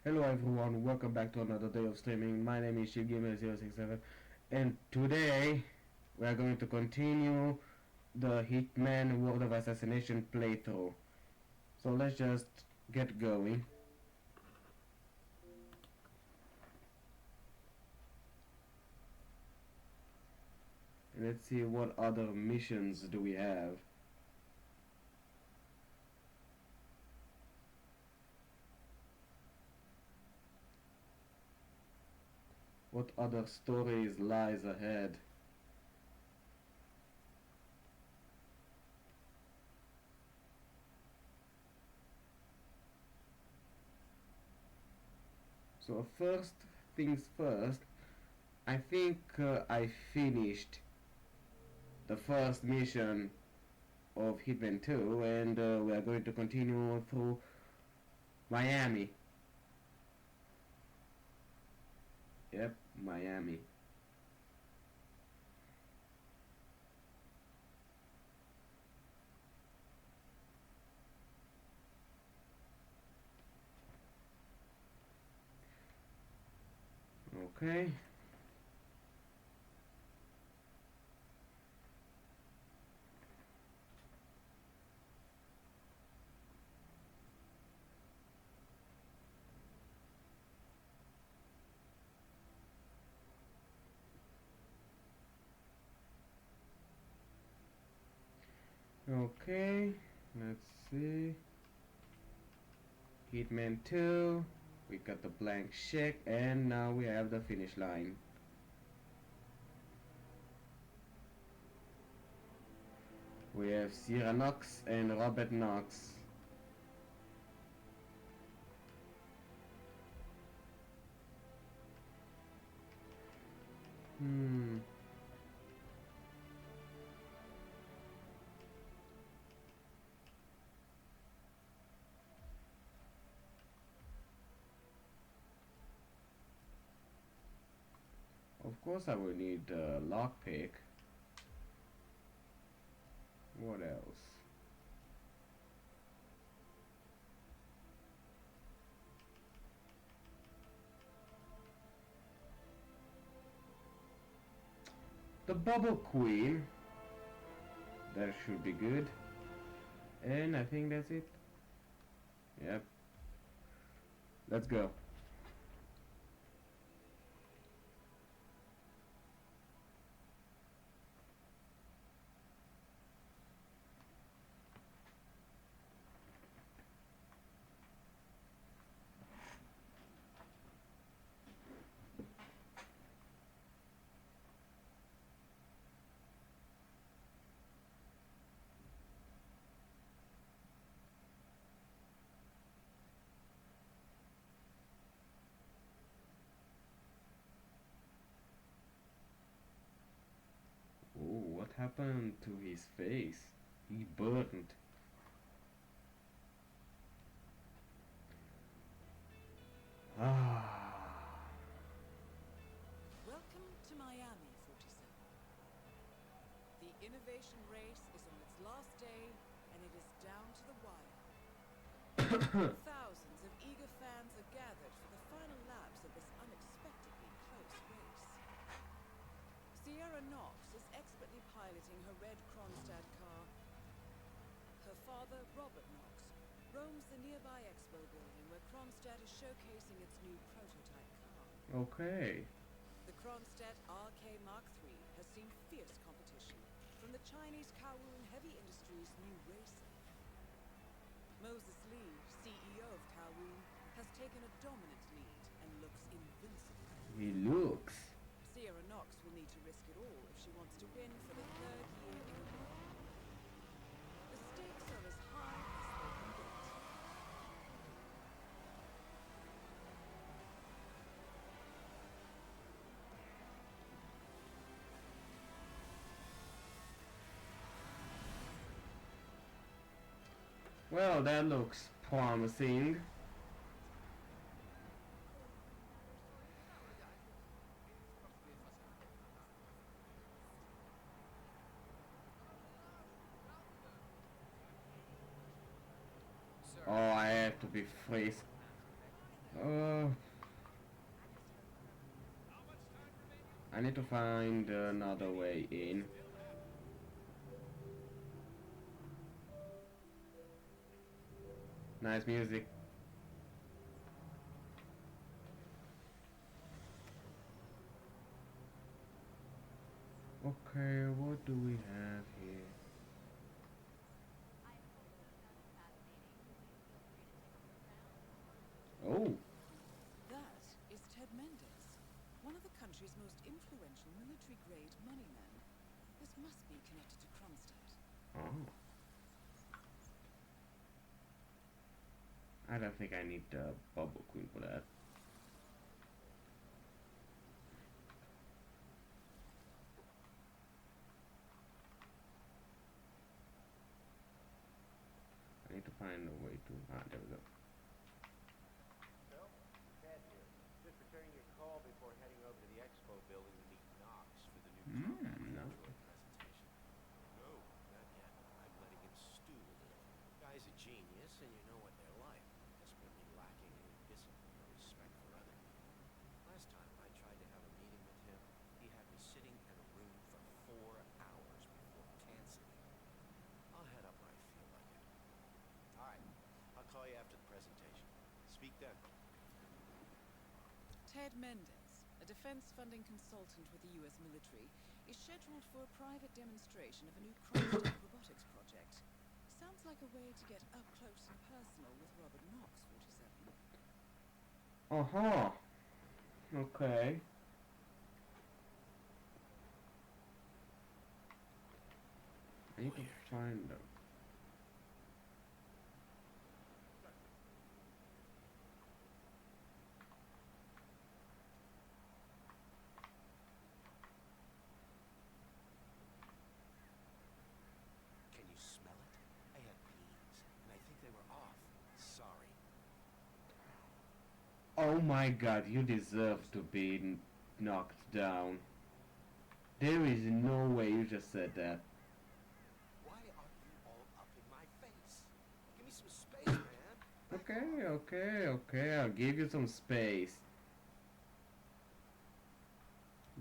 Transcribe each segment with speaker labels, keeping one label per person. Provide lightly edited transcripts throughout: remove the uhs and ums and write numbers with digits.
Speaker 1: Hello everyone, welcome back to another day of streaming. My name is ShipGamer067 and today we are going to continue the Hitman World of Assassination playthrough. So let's just get going. Let's see what other missions do we have. What other stories lies ahead? So first things first, I think I finished the first mission of Hitman 2 and we are going to continue through Miami. Yep, Miami. Okay. Okay, let's see. Hitman 2. We got the blank check and now we have the finish line. We have Sierra Knox and Robert Knox. Hmm. Of course I will need a lockpick. What else? The Bubble Queen. That should be good. And I think that's it. Yep. Let's go. Oh, what happened to his face? He burned. Ah.
Speaker 2: Welcome to Miami, 47. The innovation race is on its last day, and it is down to the wire. Thousands of eager fans are gathered for the final laps of this unexpectedly close race. Sierra Knox is expertly piloting her red Kronstadt car. Her father, Robert Knox, roams the nearby expo building where Kronstadt is showcasing its new prototype car.
Speaker 1: Okay.
Speaker 2: The Kronstadt RK Mark III has seen fierce competition from the Chinese Kowloon Heavy Industries new racer. Moses Lee, CEO of Kowloon, has taken a dominant lead and looks invincible.
Speaker 1: He looks.
Speaker 2: Sierra Knox will need to risk it all if she wants to win for the third year in a row. The stakes are as high as they can get.
Speaker 1: Well, that looks promising. Oh, I have to be freeze. Uh, I need to find another way in. Nice music. Okay, what do we have here? Oh,
Speaker 2: That is Ted Mendez, one of the country's most influential military-grade moneymen. This must be connected to Kronstadt.
Speaker 1: oh. I don't think I need the bubble queen for that. I need to find a way to. Ah, there we go.
Speaker 3: Phil, Ted here. Just returning your call before heading over to the expo building to meet Knox for the new combat
Speaker 1: No.
Speaker 3: droid presentation. No, not yet. I'm letting him stew a little. Guy's a genius, and you know what they're like. Desperately lacking in discipline or respect for others. Last time I tried to have a meeting with him, he had me sitting in a room for 4 hours before canceling. I'll head up when I feel like it. All right. I'll call you after the presentation. Speak then.
Speaker 2: Ted Mendez, a defense funding consultant with the US military, is scheduled for a private demonstration of a new Kronstadt robotics project. Sounds like a way to get up close and personal with Robert Knox, 47.
Speaker 1: Uh-huh. Okay. I need to find them.
Speaker 3: Can you smell it? I had beans, and I think they were off. Sorry.
Speaker 1: Oh my god, you deserve to be knocked down. There is no way you just said that.
Speaker 3: Why are you all up in my face? Give me some space, man.
Speaker 1: Okay, I'll give you some space.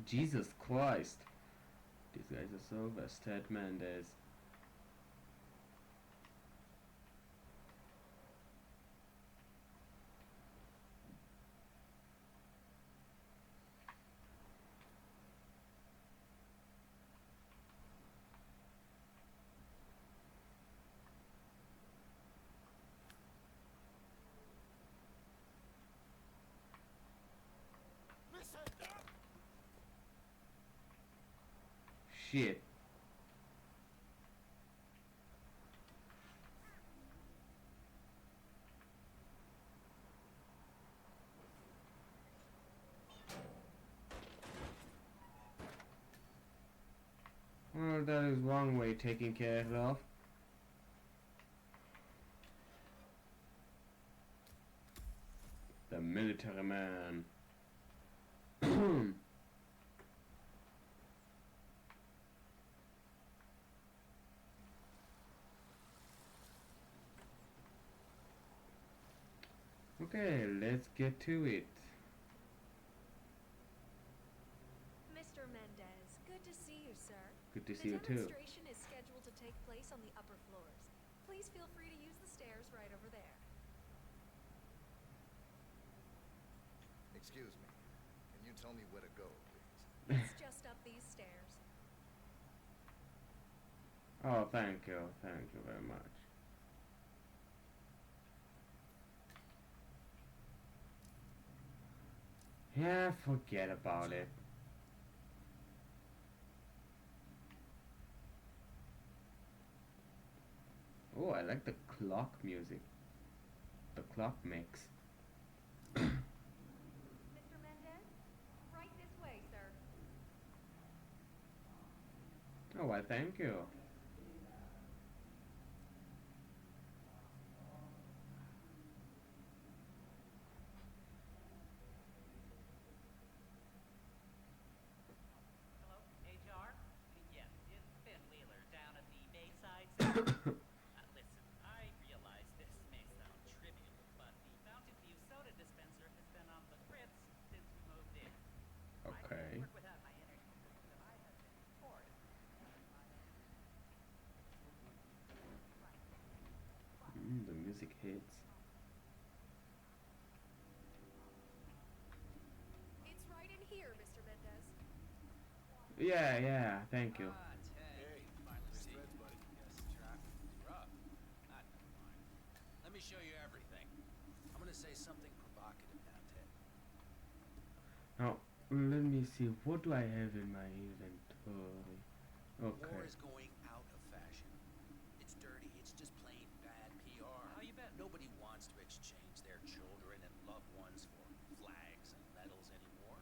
Speaker 1: Jesus Christ. These guys are so best. Ted Mendez.
Speaker 3: Listen!
Speaker 1: Shit. Well, that is one way taken care of. The military man. Okay, let's get to it.
Speaker 4: Mr. Mendez, good to see you, sir.
Speaker 1: Good to see you too.
Speaker 4: The demonstration is scheduled to take place on the upper floors. Please feel free to use the stairs right over there.
Speaker 5: Excuse me. Can you tell me where to go, please?
Speaker 4: It's just up these stairs.
Speaker 1: Oh, thank you very much. Yeah, forget about it. Oh, I like the clock music. The clock mix.
Speaker 4: Mr. Mendez, right this way, sir.
Speaker 1: Oh, why thank you.
Speaker 6: Hello, HR? Yes, it's Finn Wheeler down at the Bayside Center. Listen, I realize this may sound trivial, but the Fountain View soda dispenser
Speaker 1: music hits.
Speaker 4: It's right in here, Mr. Mendez.
Speaker 1: Yeah, thank you.
Speaker 6: Ah, Ted,
Speaker 5: Hey,
Speaker 6: finally
Speaker 5: nice
Speaker 6: see
Speaker 5: threads,
Speaker 6: you.
Speaker 5: buddy.
Speaker 6: Guess traffic was rough. Ah, never mind. Let me show you everything.
Speaker 5: I'm gonna say something provocative now, Ted.
Speaker 1: Now, let me see. What do I have in my inventory?
Speaker 5: War
Speaker 1: Okay.
Speaker 5: is going out of fashion. It's dirty. It's just plain bad PR.
Speaker 6: How you been?
Speaker 5: Nobody wants to exchange their children and loved ones for flags and medals anymore.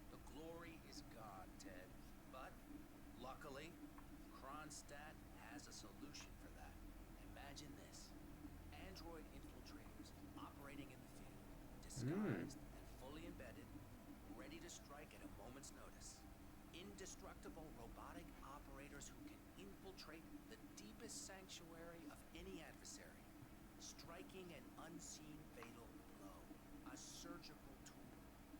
Speaker 5: The glory is gone, Ted. But luckily, Kronstadt has a solution for that. Imagine this. Android infiltrators operating in the field, disguised and fully embedded, ready to strike at a moment's notice. Indestructible robotic operators who can infiltrate the deepest sanctuary of any adversary, striking an unseen fatal blow, a surgical tool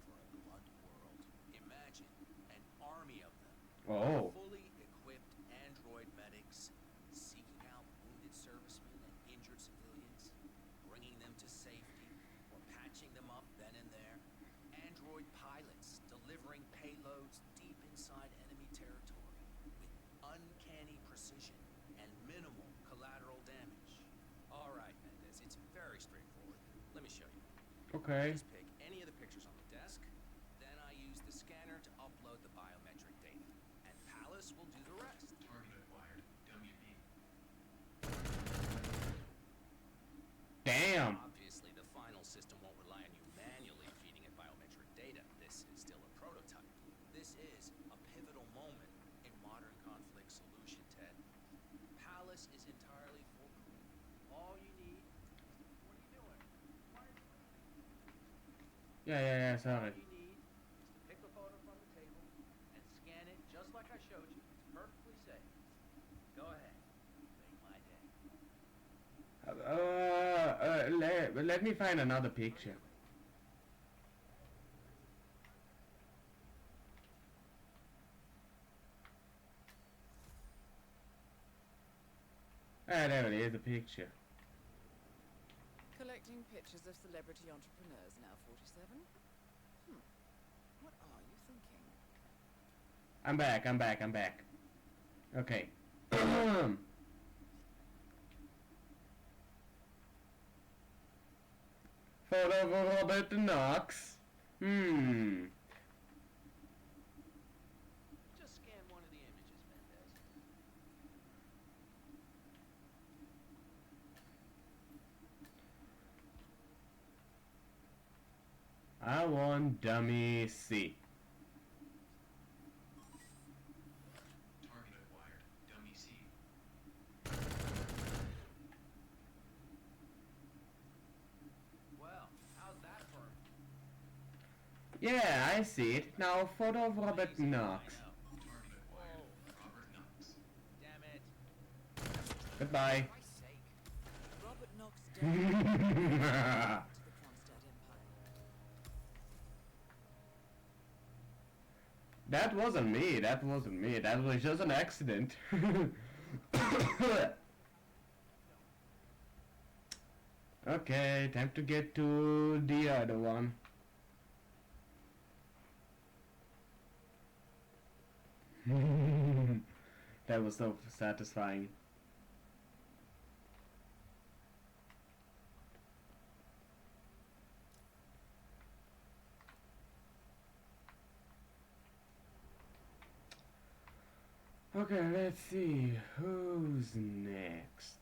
Speaker 5: for a blunt world. Imagine an army of them,
Speaker 1: Oh.
Speaker 5: fully equipped android medics seeking out wounded servicemen and injured civilians, bringing them to safety or patching them up then and there. Android pilots delivering payloads deep inside enemy territory with uncanny precision and minimal collateral damage. All right, Mendez, it's very straightforward. Let me show you.
Speaker 1: Okay.
Speaker 5: Just pick any of the pictures on the desk, then I use the scanner to upload the biometric data, and Palace will do the rest.
Speaker 7: Target acquired. WB.
Speaker 1: Damn.
Speaker 5: Obviously, the final system won't rely on you manually feeding it biometric data. This is still a prototype. This is a pivotal moment in modern conflict solution, Ted. Palace is entirely foolproof. All you need... What are you doing? Why are you leaving?
Speaker 1: Yeah, sorry.
Speaker 6: All you need is to pick a photo from the table and scan it just like I showed you. It's perfectly safe. Go ahead. Make my day.
Speaker 1: Let me find another picture. Ah, there it is, the picture.
Speaker 2: Collecting pictures of celebrity entrepreneurs now 47? What are you thinking?
Speaker 1: I'm back. Okay. Photo of Robert Knox.
Speaker 6: Just scan one of the images, Mendez.
Speaker 1: I want dummy C.
Speaker 7: Target acquired. Dummy C.
Speaker 6: Well, how's that for
Speaker 1: Yeah, I see it. Now, photo of Robert
Speaker 6: amazing?
Speaker 1: Knox.
Speaker 6: I know.
Speaker 7: Target acquired. Robert Knox.
Speaker 6: Damn it.
Speaker 1: Goodbye.
Speaker 6: For Christ's sake.
Speaker 2: Robert Knox died to the Kronstadt Empire.
Speaker 1: That wasn't me. That was just an accident. Okay, time to get to the other one. That was so satisfying. Okay, let's see who's next.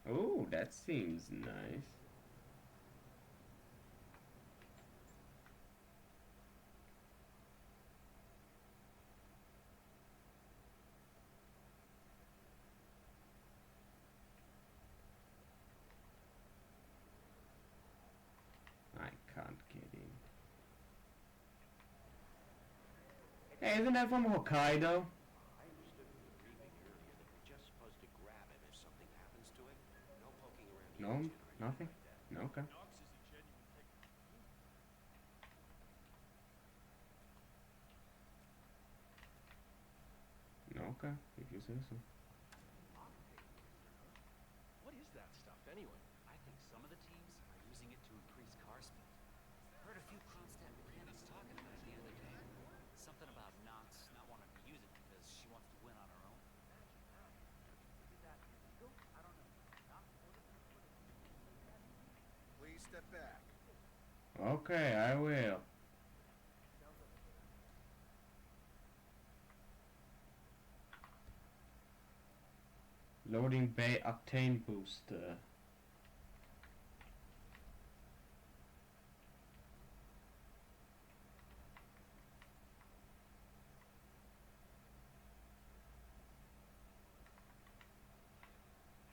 Speaker 1: Oh, that seems nice. I can't get in. Hey, isn't that from Hokkaido?
Speaker 3: I understood from the briefing earlier that you're just supposed to grab him if something happens to him. No poking around the
Speaker 1: No,
Speaker 3: engine or anything
Speaker 1: nothing.
Speaker 3: like that.
Speaker 1: No, okay.
Speaker 8: Knox is a genuine technical
Speaker 1: Okay, if you say so.
Speaker 6: What is that stuff anyway?
Speaker 8: I think some of the teams are using it to increase car speed. Heard a few Kronstadt mechanics talking about it the other day. Something about Knox not wanting to use it because she wants to win on her own.
Speaker 6: Is that illegal? I don't know. Not more than
Speaker 3: Please step back.
Speaker 1: Okay, I will. Loading bay octane booster.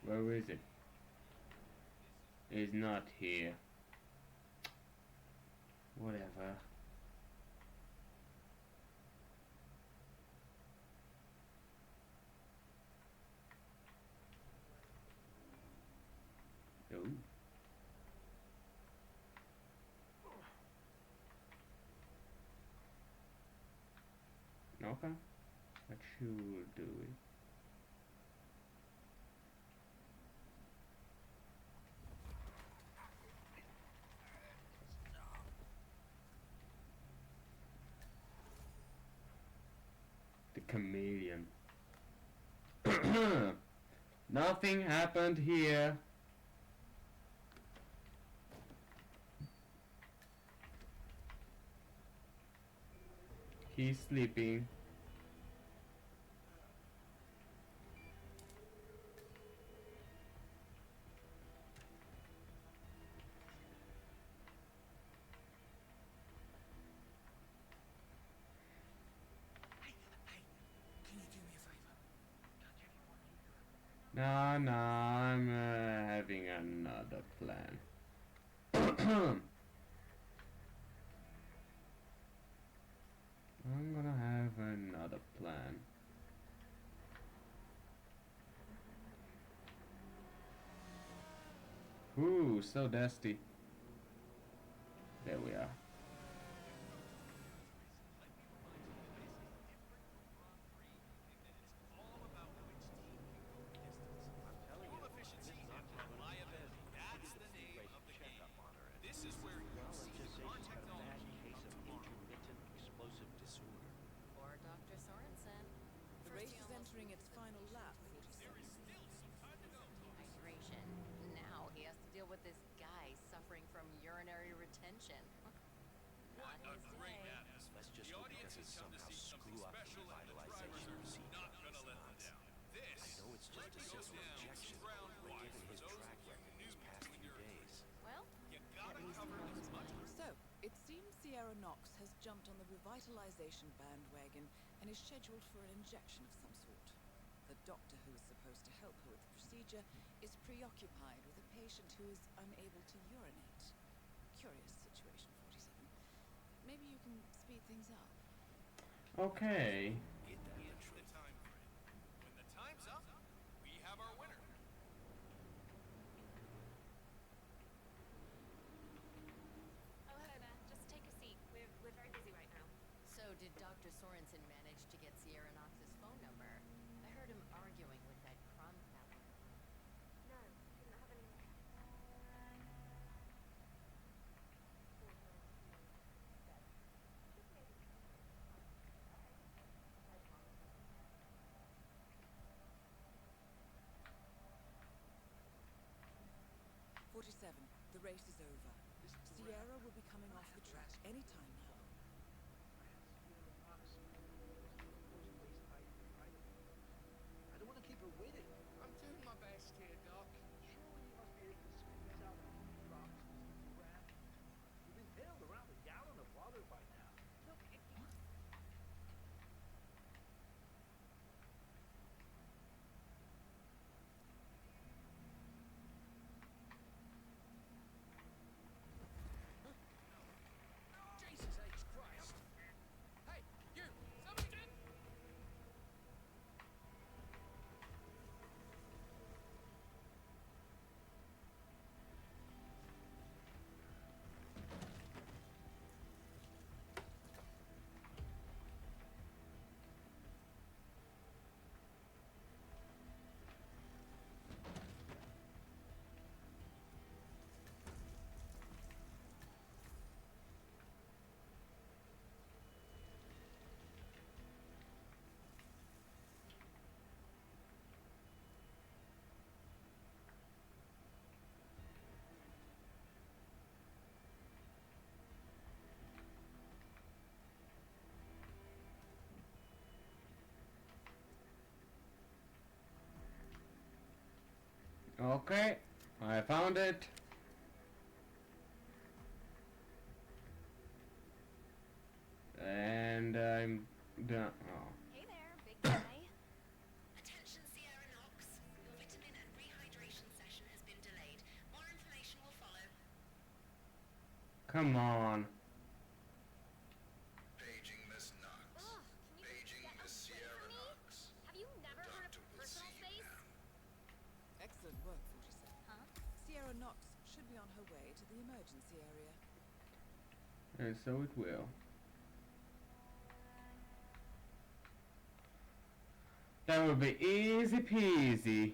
Speaker 1: Where is it? It's not here. Whatever. Oh. Okay. That should do it. The chameleon. Nothing happened here. He's sleeping.
Speaker 8: Can you do me a favor?
Speaker 1: Nah, I'm having another plan. I'm gonna have another plan. Ooh, so dusty. There we are.
Speaker 3: Fuel efficiency and reliability. That's the name of the game. This is where you see our technology come to mark.
Speaker 6: explosive disorder.
Speaker 4: Or Dr. Sorensen.
Speaker 2: The race is entering its final lap, 47.
Speaker 9: Hydration. Now he has to deal with this guy suffering from urinary retention. Not his day.
Speaker 6: Let's just hope it doesn't somehow screw up the revitalization procedure.
Speaker 3: Not gonna let them down. This
Speaker 6: I know it's just a simple injection, but given his track record these past few days.
Speaker 9: Well,
Speaker 3: you
Speaker 9: at
Speaker 3: gotta
Speaker 9: least
Speaker 3: cover
Speaker 9: he knows
Speaker 3: as much.
Speaker 9: mine.
Speaker 2: So, it seems Sierra Knox has jumped on the revitalization bandwagon and is scheduled for an injection of some sort. The doctor who is supposed to help her with the procedure is preoccupied with a patient who is unable to urinate. Curious situation, 47. Maybe you can speed things up.
Speaker 1: Okay.
Speaker 3: Get that the time frame. When the time's up, we have our winner.
Speaker 4: Oh, hello there. Just take a seat. We're very busy right now.
Speaker 9: So did Dr. Sorensen manage to get Sierra Knox's phone number? I heard him arguing with that Kronstadt woman.
Speaker 4: No, couldn't have any.
Speaker 2: The race is over. Sierra will be coming off the track any time now.
Speaker 6: I don't want to keep her waiting.
Speaker 3: I'm doing my best here, Doc.
Speaker 6: Surely you must be able to squeeze out a few drops just to grab. You've inhaled around a gallon of water by now.
Speaker 4: Look, if you...
Speaker 6: Jesus,
Speaker 1: Okay, I found it. And I'm done. Oh.
Speaker 4: Hey there, big guy.
Speaker 10: Attention Sierra Knox. Your vitamin and rehydration session has been delayed. More information will follow.
Speaker 1: Come on.
Speaker 11: Paging Miss Knox.
Speaker 4: Ugh, can you
Speaker 11: Paging
Speaker 4: get
Speaker 11: Miss
Speaker 4: away
Speaker 11: Sierra
Speaker 4: from me?
Speaker 11: Knox.
Speaker 4: Have you never heard of
Speaker 11: Doctor will
Speaker 4: personal
Speaker 11: see you
Speaker 4: space?
Speaker 11: now.
Speaker 2: Excellent work, 47.
Speaker 4: Huh?
Speaker 2: Sierra Knox should be on her way to the emergency area.
Speaker 1: And so it will. That would be easy peasy.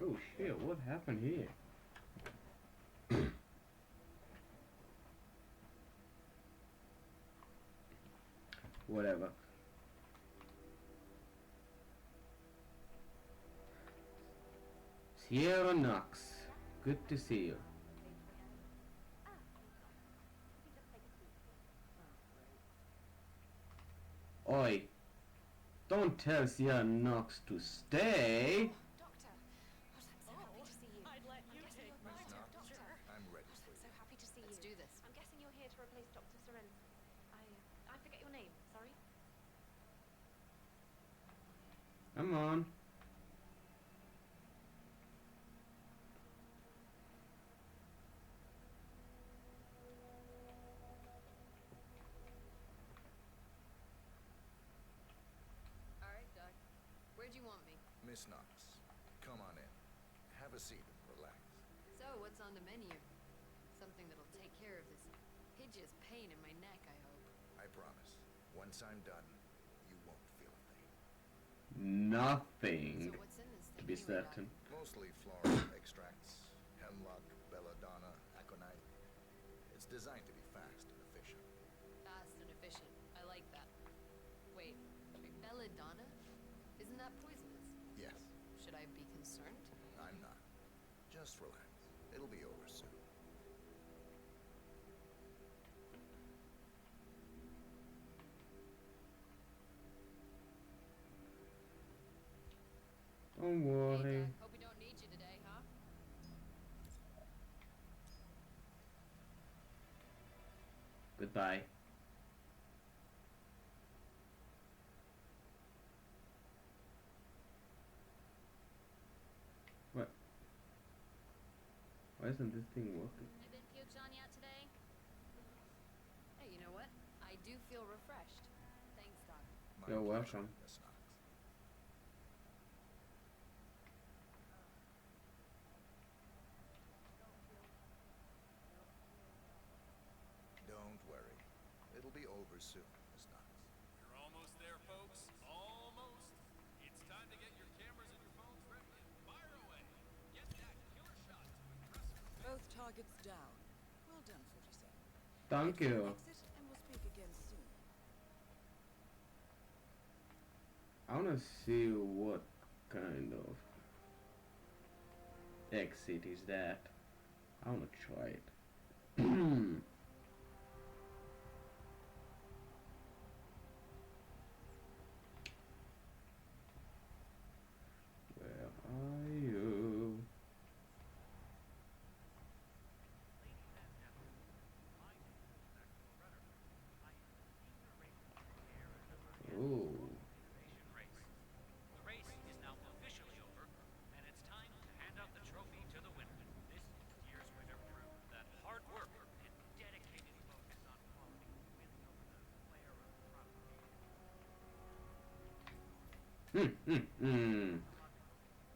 Speaker 1: Oh shit, what happened here? Whatever. Sierra Knox, good to see you. Oi, don't tell Sierra Knox to stay.
Speaker 4: Doctor, I'm so happy to see you.
Speaker 2: I'd let you take my
Speaker 11: Miss
Speaker 4: Doctor,
Speaker 11: Knox,
Speaker 4: doctor.
Speaker 11: I'm ready for
Speaker 4: So
Speaker 11: you.
Speaker 4: happy to see
Speaker 9: Let's
Speaker 4: you.
Speaker 9: do this.
Speaker 4: I'm guessing you're here to replace Dr. Soren. I forget your name. Sorry.
Speaker 1: Come on.
Speaker 9: All right, Doc. Where'd you want me?
Speaker 11: Miss Knox, come on in. Have a seat and relax.
Speaker 9: So, what's on the menu? Something that'll take care of this hideous pain in my neck, I hope.
Speaker 11: I promise. Once I'm done, you won't feel a thing.
Speaker 1: Nothing,
Speaker 9: So, what's in this
Speaker 1: to
Speaker 9: thing
Speaker 1: be
Speaker 9: anyway, Doc?
Speaker 1: certain.
Speaker 11: Mostly floral extracts, hemlock, belladonna, aconite. It's designed to be fast and efficient.
Speaker 9: Fast and efficient. I like that. Wait, belladonna? Isn't that poisonous?
Speaker 11: Yes,
Speaker 9: Should I be concerned?
Speaker 11: I'm not. Just relax. It'll be over soon.
Speaker 1: Don't
Speaker 9: Hey,
Speaker 1: worry.
Speaker 9: Doc. Hope we don't need you today, huh?
Speaker 1: Goodbye. What? Why isn't this thing working?
Speaker 4: I been puked on yet today?
Speaker 9: Hey, you know what? I do feel refreshed. Thanks, Doc.
Speaker 11: My
Speaker 1: You're
Speaker 11: pleasure,
Speaker 1: welcome.
Speaker 11: Miss Knox. Don't worry. It'll be over soon, Miss Knox.
Speaker 3: You're almost there, folks. Almost. It's time to get your cameras and your phones ready and fire away. Get that killer shot to impress your
Speaker 2: Both targets down. Well done, 47.
Speaker 1: Thank you.
Speaker 2: Exit, and we'll speak again soon.
Speaker 1: I wanna see what kind of exit is that. I wanna try it. Where are you? Oh.
Speaker 8: race. The race is now officially over, and it's time to hand out the trophy to the winner. This year's winner proved that hard work and dedicated focus on quality wins over the player of product.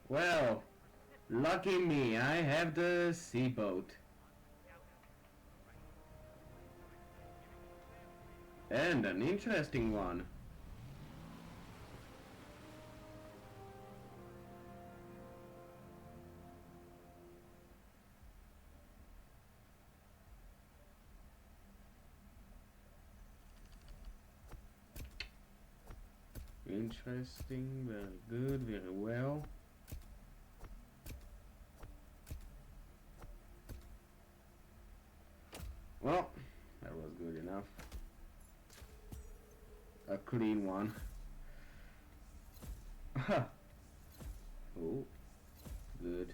Speaker 1: Well, lucky me, I have the sea boat. And an interesting one. Interesting, very good, very well. Well, that was good enough. A clean one. Oh, good.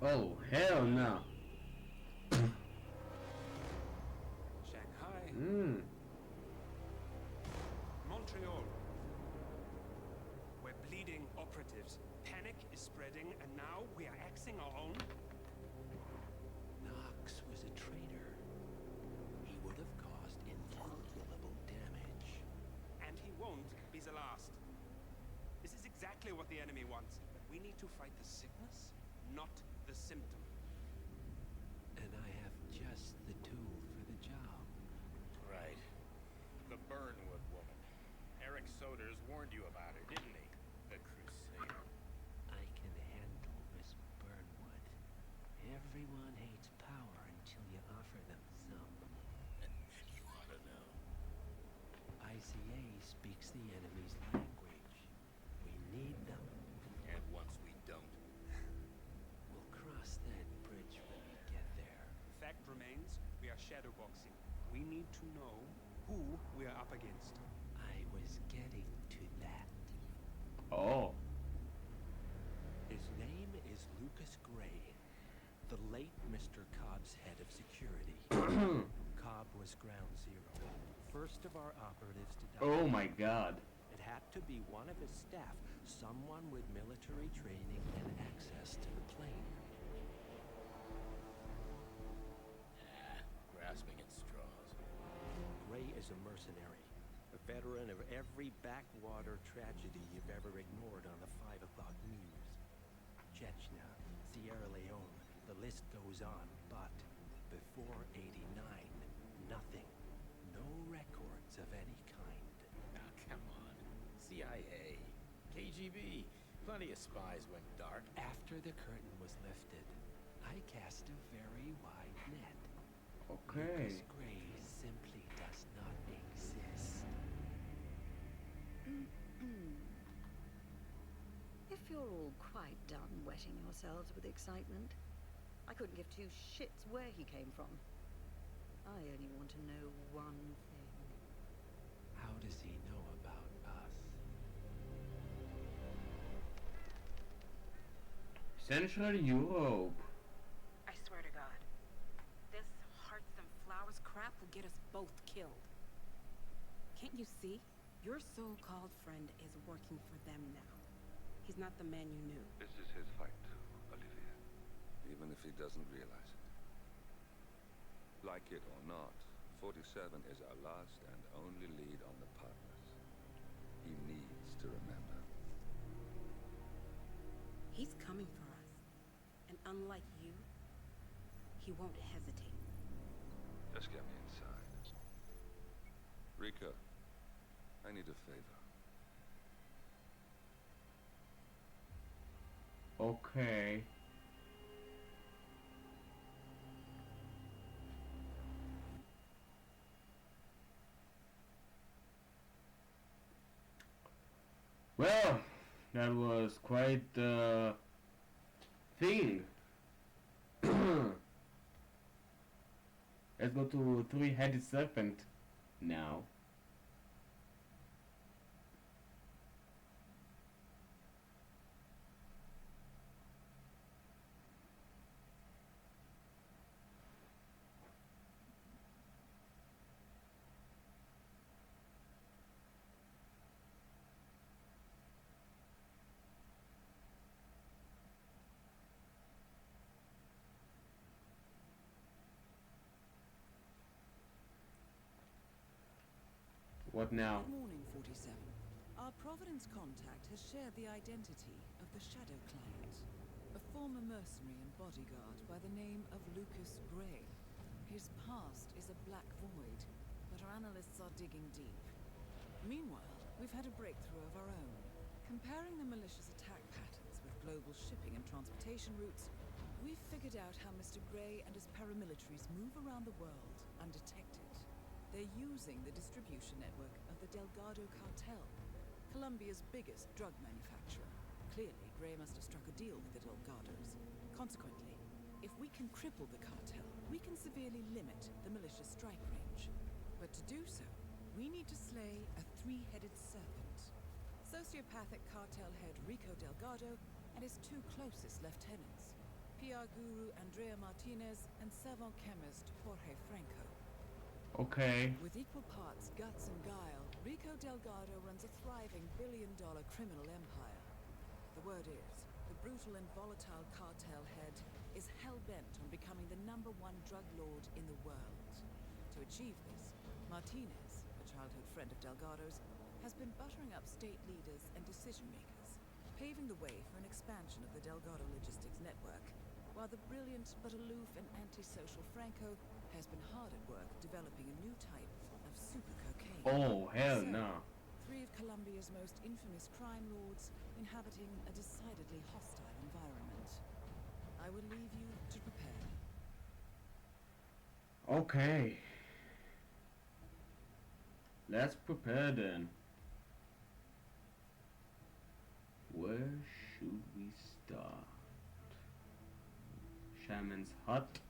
Speaker 1: Oh, hell no.
Speaker 12: Shanghai. Montreal. We're bleeding operatives. Panic is spreading, and now we are axing our own.
Speaker 3: Knox was a traitor. He would have caused incalculable damage.
Speaker 12: And he won't be the last. This is exactly what the enemy wants. We need to fight the sickness, not the symptom.
Speaker 3: And I have just the tool for the job.
Speaker 13: Right. The Burnwood woman. Eric Soders warned you about her, didn't he? The Crusader.
Speaker 3: I can handle Miss Burnwood. Everyone hates power until you offer them some.
Speaker 13: You ought to know.
Speaker 3: ICA speaks the enemy's language. We need them.
Speaker 13: And once we don't,
Speaker 3: we'll cross that bridge when we get there.
Speaker 12: Fact remains, we are shadowboxing. We need to know who we are up against.
Speaker 3: I was getting to that.
Speaker 1: Oh.
Speaker 3: His name is Lucas Gray, the late Mr. Cobb's head of security. Cobb was ground zero, first of our operatives to die.
Speaker 1: Oh my god.
Speaker 3: It had to be one of his staff, someone with military training and access to the plane.
Speaker 13: grasping at straws.
Speaker 3: Gray is a mercenary, a veteran of every backwater tragedy you've ever ignored on the 5 o'clock news. Chechnya, Sierra Leone, the list goes on, but before '89, nothing. No records of any kind.
Speaker 13: Now, come on. CIA, KGB, plenty of spies went dark.
Speaker 3: After the curtain was lifted, I cast a very wide net.
Speaker 1: Okay.
Speaker 3: Lucas Gray simply does not exist.
Speaker 14: If you're all quite done wetting yourselves with excitement, I couldn't give two shits where he came from. I only want to know one thing.
Speaker 3: How does he know about us?
Speaker 1: Central Europe.
Speaker 2: I swear to God, this hearts and flowers crap will get us both killed. Can't you see? Your so-called friend is working for them now. He's not the man you knew.
Speaker 15: This is his fight, Olivia. Even if he doesn't realize it. Like it or not, 47 is our last and only lead on the partners. He needs to remember.
Speaker 2: He's coming for us. And unlike you, he won't hesitate.
Speaker 15: Just get me inside. Rika, I need a favor.
Speaker 1: Okay. Well, that was quite the thing. Let's go to Three-Headed Serpent now. What now?
Speaker 2: Good morning, 47. Our Providence contact has shared the identity of the Shadow Client, a former mercenary and bodyguard by the name of Lucas Gray. His past is a black void, but our analysts are digging deep. Meanwhile, we've had a breakthrough of our own. Comparing the malicious attack patterns with global shipping and transportation routes, we've figured out how Mr. Gray and his paramilitaries move around the world undetected. They're using the distribution network of the Delgado Cartel, Colombia's biggest drug manufacturer. Clearly, Gray must have struck a deal with the Delgados. Consequently, if we can cripple the cartel, we can severely limit the militia's strike range. But to do so, we need to slay a three-headed serpent. Sociopathic cartel head Rico Delgado and his two closest lieutenants, PR guru Andrea Martinez and savant chemist Jorge Franco.
Speaker 1: Okay.
Speaker 2: With equal parts guts and guile, Rico Delgado runs a thriving billion-dollar criminal empire. The word is, the brutal and volatile cartel head is hell-bent on becoming the #1 drug lord in the world. To achieve this, Martinez, a childhood friend of Delgado's, has been buttering up state leaders and decision-makers, paving the way for an expansion of the Delgado logistics network, while the brilliant but aloof and antisocial Franco has been hard at work developing a new type of super cocaine.
Speaker 1: Oh, hell
Speaker 2: So,
Speaker 1: no.
Speaker 2: three of Colombia's most infamous crime lords inhabiting a decidedly hostile environment. I will leave you to prepare.
Speaker 1: Okay. Let's prepare then. Where should we start? Shaman's hut.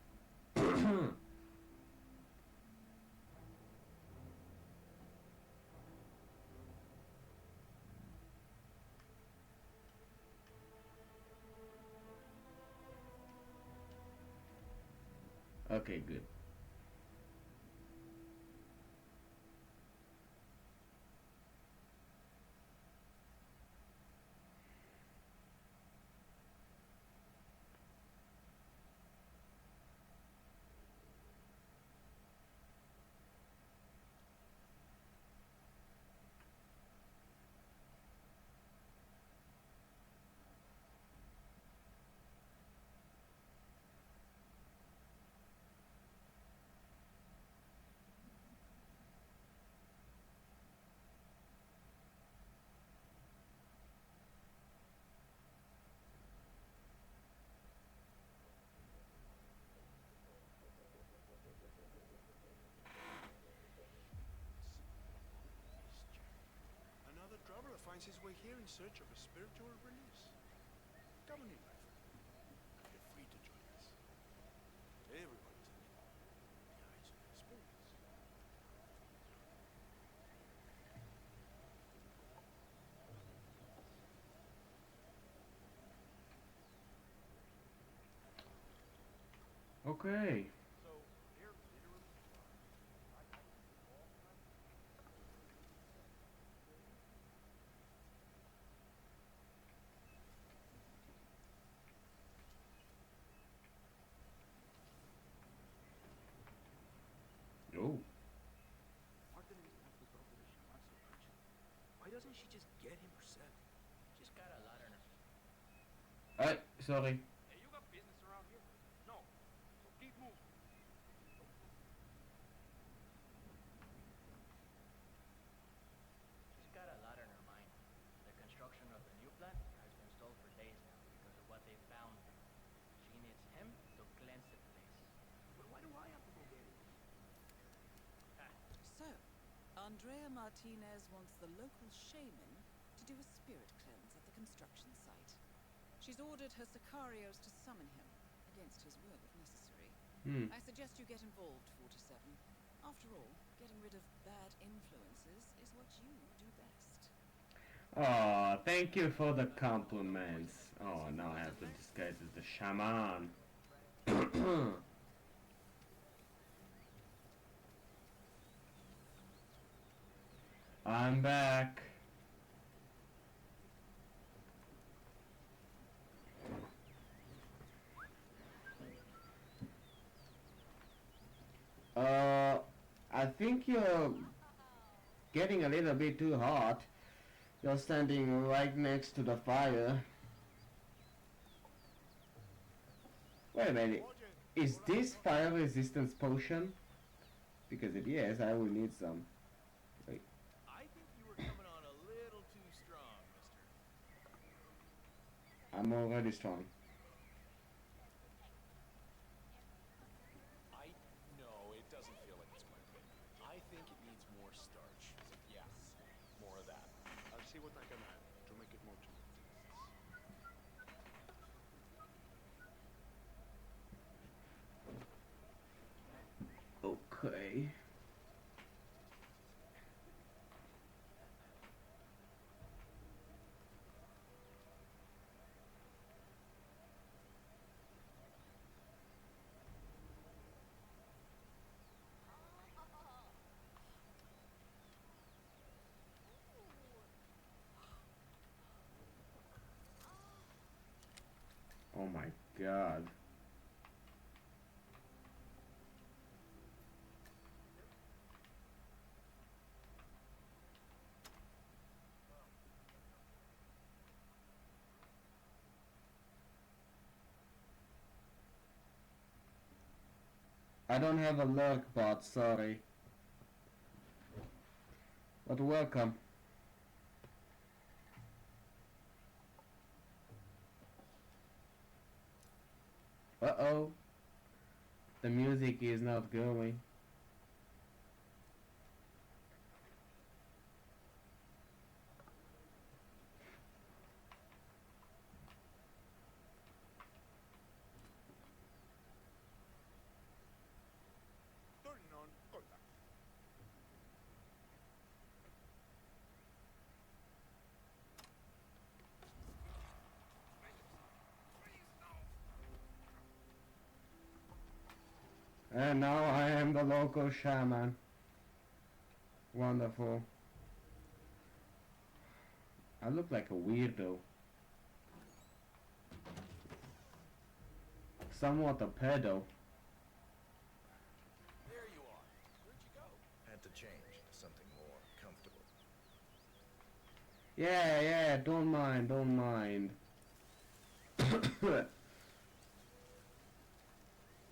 Speaker 1: Okay, good.
Speaker 3: Another traveler finds his way here in search of a spiritual release. Come on in, my friend. You're free to join us. Everybody's in the eyes of the spirits.
Speaker 1: Okay. Oh.
Speaker 6: Martin is not the daughter that she wants so much. Why doesn't she just get him herself?
Speaker 5: She's got a lot on her.
Speaker 1: Sorry.
Speaker 12: Hey, you got business around here? No. So keep moving.
Speaker 6: She's got a lot on her mind. The construction of the new plant has been stalled for days now because of what they found. She needs him to cleanse the place. But why do I have to go get it?
Speaker 2: So, Andrea Martinez wants the local shaman to do a spirit cleanse at the construction site. She's ordered her Sicarios to summon him, against his will if necessary. I suggest you get involved, 47. After all, getting rid of bad influences is what you do best.
Speaker 1: Oh, thank you for the compliments. Oh, now I have to disguise as the shaman. I'm back. I think you're getting a little bit too hot. You're standing right next to the fire. Wait a minute. Is this fire resistance potion? Because if yes, I will need some. Wait.
Speaker 3: I think you were coming on a little too strong, mister.
Speaker 1: I'm already strong.
Speaker 3: No, it doesn't feel like it's quite good. I think it needs more starch. Yes, more of that. I'll see what I can add to make it more to your tastes.
Speaker 1: Okay. Oh my god. I don't have a lurk bot, sorry. But welcome. Uh-oh. The music is not going.
Speaker 13: Turn on contact.
Speaker 1: And now I am the local shaman. Wonderful. I look like a weirdo. Somewhat a pedo.
Speaker 3: There you are. Where'd you go?
Speaker 11: Had to change to something more comfortable.
Speaker 1: Yeah, don't mind, don't mind.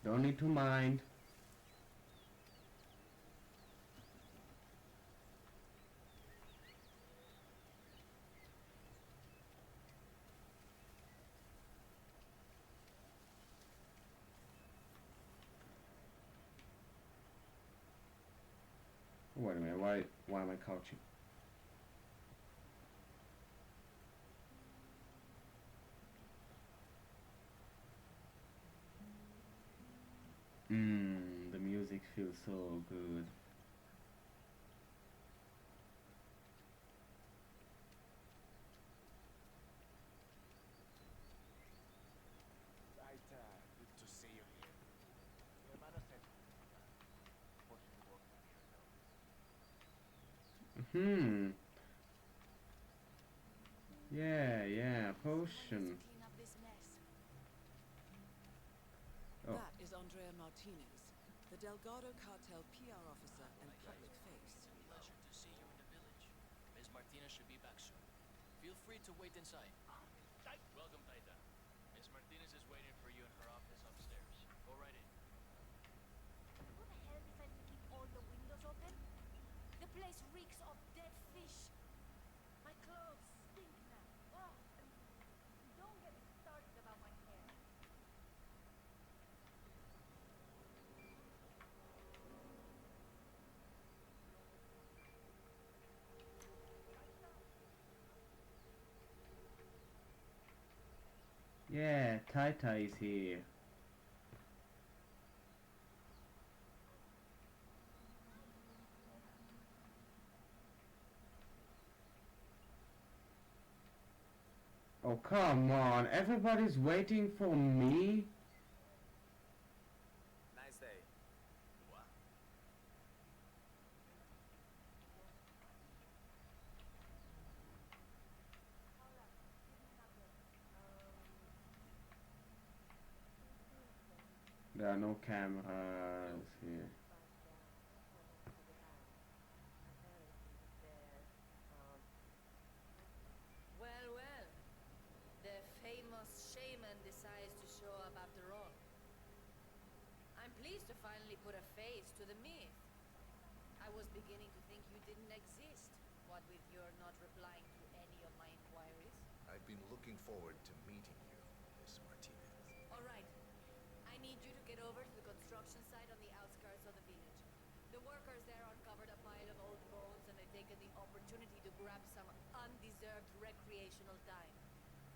Speaker 1: Don't need to mind. Wait a minute, why am I couching? The music feels so good.
Speaker 13: Right, good to see you here.
Speaker 6: Your hermano said supposed to work on
Speaker 1: Yeah, potion.
Speaker 2: Clean up this mess.
Speaker 1: Oh.
Speaker 2: That is Andrea Martinez, the Delgado cartel PR officer and public face.
Speaker 16: Pleasure to see you in the village. Ms. Martinez should be back soon. Feel free to wait inside. Welcome, Taita. Ms. Martinez is waiting for you in her office upstairs. Go right in.
Speaker 4: Who the hell decided to keep all the windows open? The place reeks of dead fish. My clothes stink now. Oh, and don't get me started about my hair.
Speaker 1: Yeah, Taita is here. Oh, come on. Everybody's waiting for me?
Speaker 3: Nice day. What?
Speaker 1: There are no cameras here.
Speaker 9: Well. The famous shaman decides to show up after all. I'm pleased to finally put a face to the myth. I was beginning to think you didn't exist, what with your not replying to any of my inquiries.
Speaker 11: I've been looking forward to meeting you, Miss Martinez.
Speaker 9: All right. I need you to get over to the construction site on the outskirts of the village. The workers there uncovered a pile of old bones and they've taken the opportunity to grab some undeserved recreational time.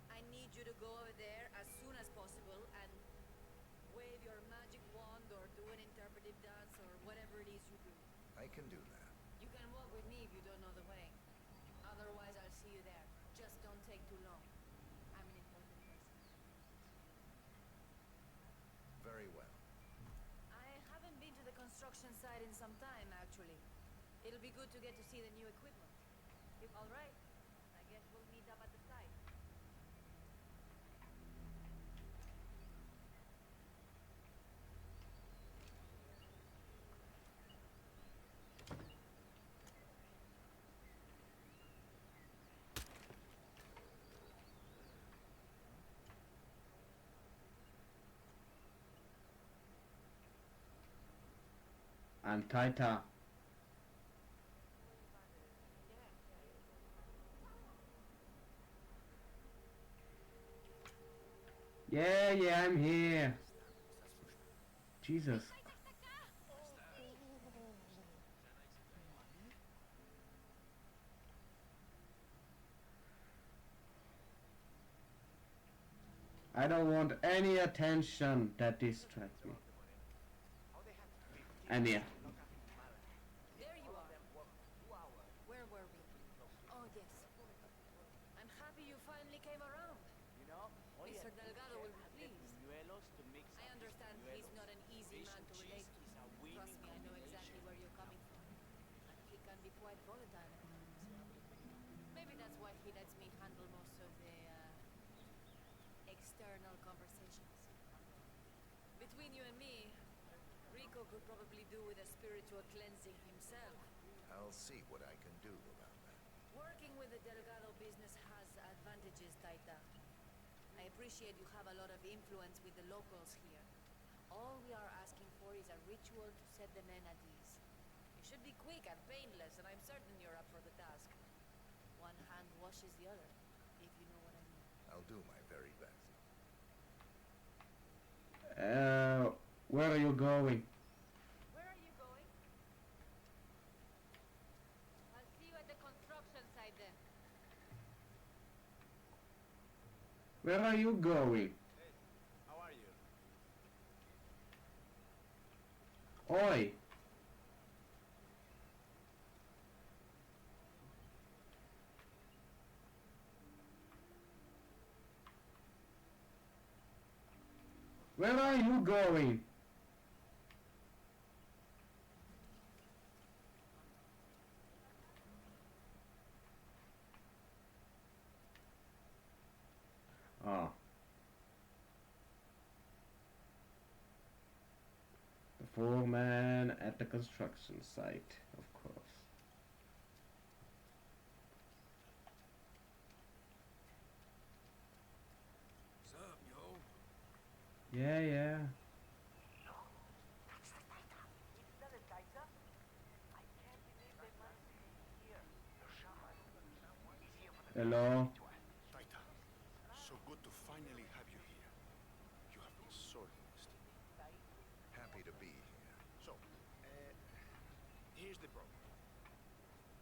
Speaker 9: I need you to go over there as soon as possible and wave your magic wand or do an interpretive dance or whatever it you do.
Speaker 11: I can do that.
Speaker 9: You can walk with me if you don't know the way. Otherwise, I'll see you there. Just don't take too long. I'm an important person.
Speaker 11: Very well.
Speaker 9: I haven't been to the construction site in some time, actually. It'll be good to get to see the new equipment. All right. I guess we'll meet up at the site.
Speaker 1: I'm Taita. Yeah, I'm here. Jesus. I don't want any attention that distracts me. I'm here.
Speaker 9: There you are. Where were we? Oh, yes. I'm happy you finally came around. Mr. Delgado will be pleased. I understand he's not an easy man to relate to. Trust me, I know exactly where you're coming from. And he can be quite volatile at times. Maybe that's why he lets me handle most of the, external conversations. Between you and me, Rico could probably do with a spiritual cleansing himself.
Speaker 11: I'll see what I can do about that.
Speaker 9: Working with the Delgado business has advantages, Taita. I appreciate you have a lot of influence with the locals here. All we are asking for is a ritual to set the men at ease. It should be quick and painless, and I'm certain you're up for the task. One hand washes the other, if you know what I mean.
Speaker 11: I'll do my very best.
Speaker 1: Where are you going?
Speaker 9: Where are you going? I'll see you at the construction site then.
Speaker 1: Where are you going?
Speaker 3: How are you?
Speaker 1: Oi! Where are you going? Ah. The foreman at the construction site, of course.
Speaker 13: What's up, yo?
Speaker 1: Yeah. Hello.
Speaker 17: Taita, so good to finally have you here. You have been sorely missed.
Speaker 11: Happy to be here.
Speaker 17: So, here's the problem.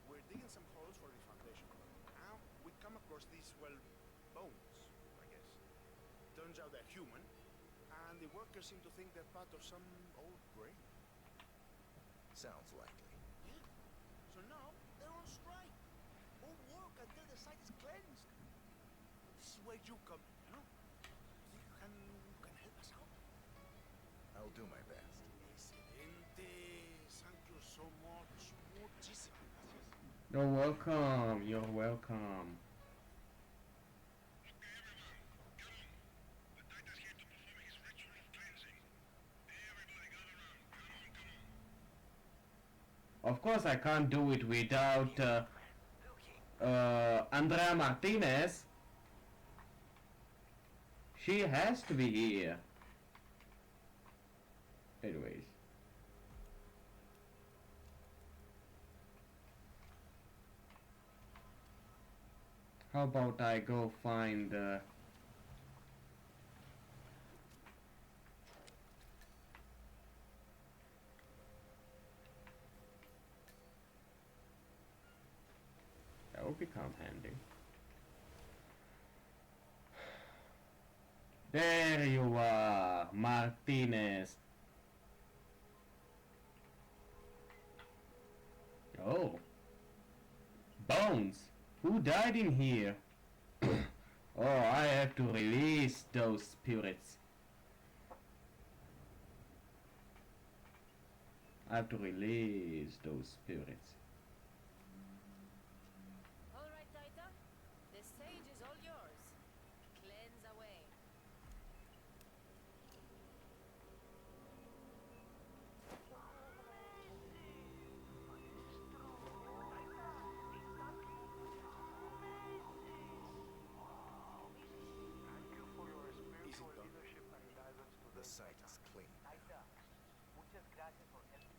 Speaker 17: We're digging some holes for the foundation. Now, we come across these, well, bones, I guess. Turns out they're human, and the workers seem to think they're part of some old grave.
Speaker 11: Sounds likely.
Speaker 17: Yeah. So now, they're on strike. Won't work until the site is cleansed. This is where you come, you know? You think you can help us out?
Speaker 11: I'll do my best.
Speaker 17: Excelente. Thank you so much. Muchísimas gracias.
Speaker 1: You're welcome. You're welcome. Of course, I can't do it without Andrea Martinez. She has to be here. Anyways. How about I go find that will become handy. There you are, Martinez. Who died in here? Oh, I have to release those spirits. I have to release those spirits.
Speaker 9: All right, Taita. The sage is all yours. Cleanse away.
Speaker 17: Easy done. The site is clean.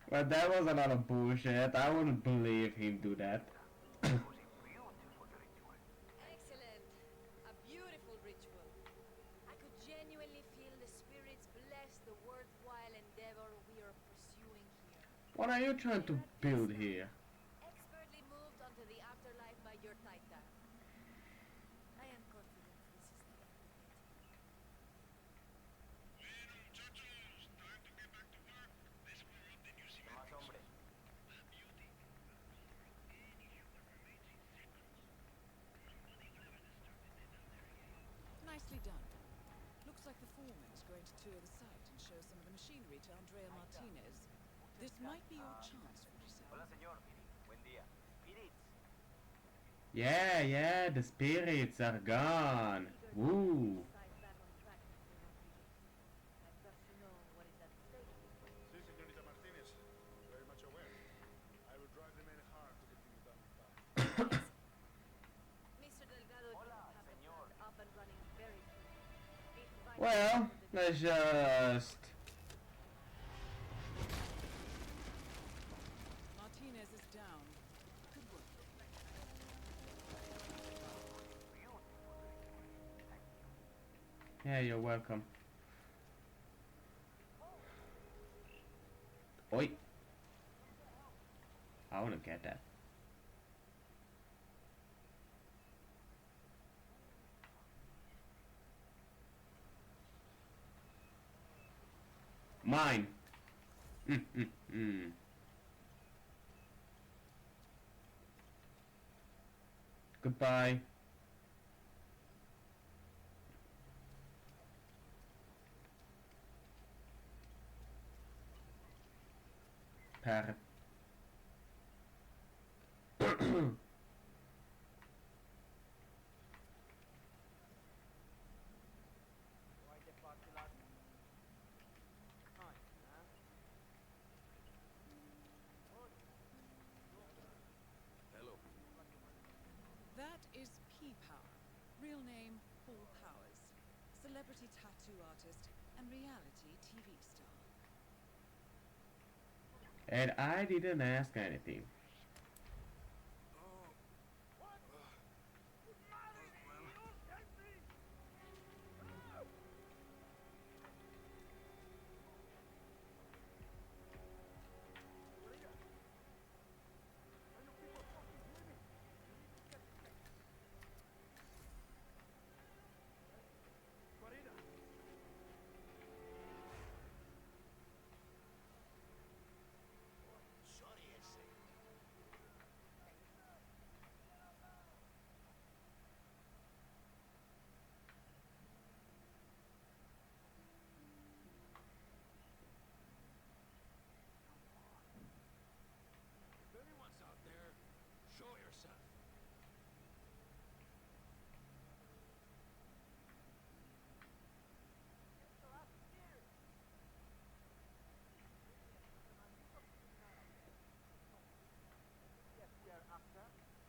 Speaker 1: But that was a lot of bullshit. I wouldn't believe him do that.
Speaker 9: Excellent. A beautiful ritual. I could genuinely feel the spirits bless the worthwhile endeavor we are pursuing here.
Speaker 1: What are you trying to build here?
Speaker 9: Expertly moved onto the afterlife by your Taita. I am confident this is the end of it.
Speaker 2: Nicely done. Looks like the foreman is going to tour the site and show some of the machinery to Andrea Martinez. This might be your chance, 47.
Speaker 6: Hola, señor. Buen día. Spirits.
Speaker 1: Yeah, yeah, the spirits are gone. Woo.
Speaker 17: Sí, señorita Martinez. Very much aware. I will drive the men hard to get things done in time.
Speaker 9: Mr. Delgado did have the plant up and running very soon. It's vital
Speaker 1: Well,
Speaker 9: for the
Speaker 1: let's just...
Speaker 2: Martinez is down. Good work.
Speaker 1: Yeah, you're welcome. Oi. I wanna get that. Mine. Goodbye. Per.
Speaker 3: Hello.
Speaker 2: That is P-Power. Real name, Paul Powers. Celebrity tattoo artist and reality TV star.
Speaker 1: And I didn't ask anything.
Speaker 3: If anyone's out there, show yourself.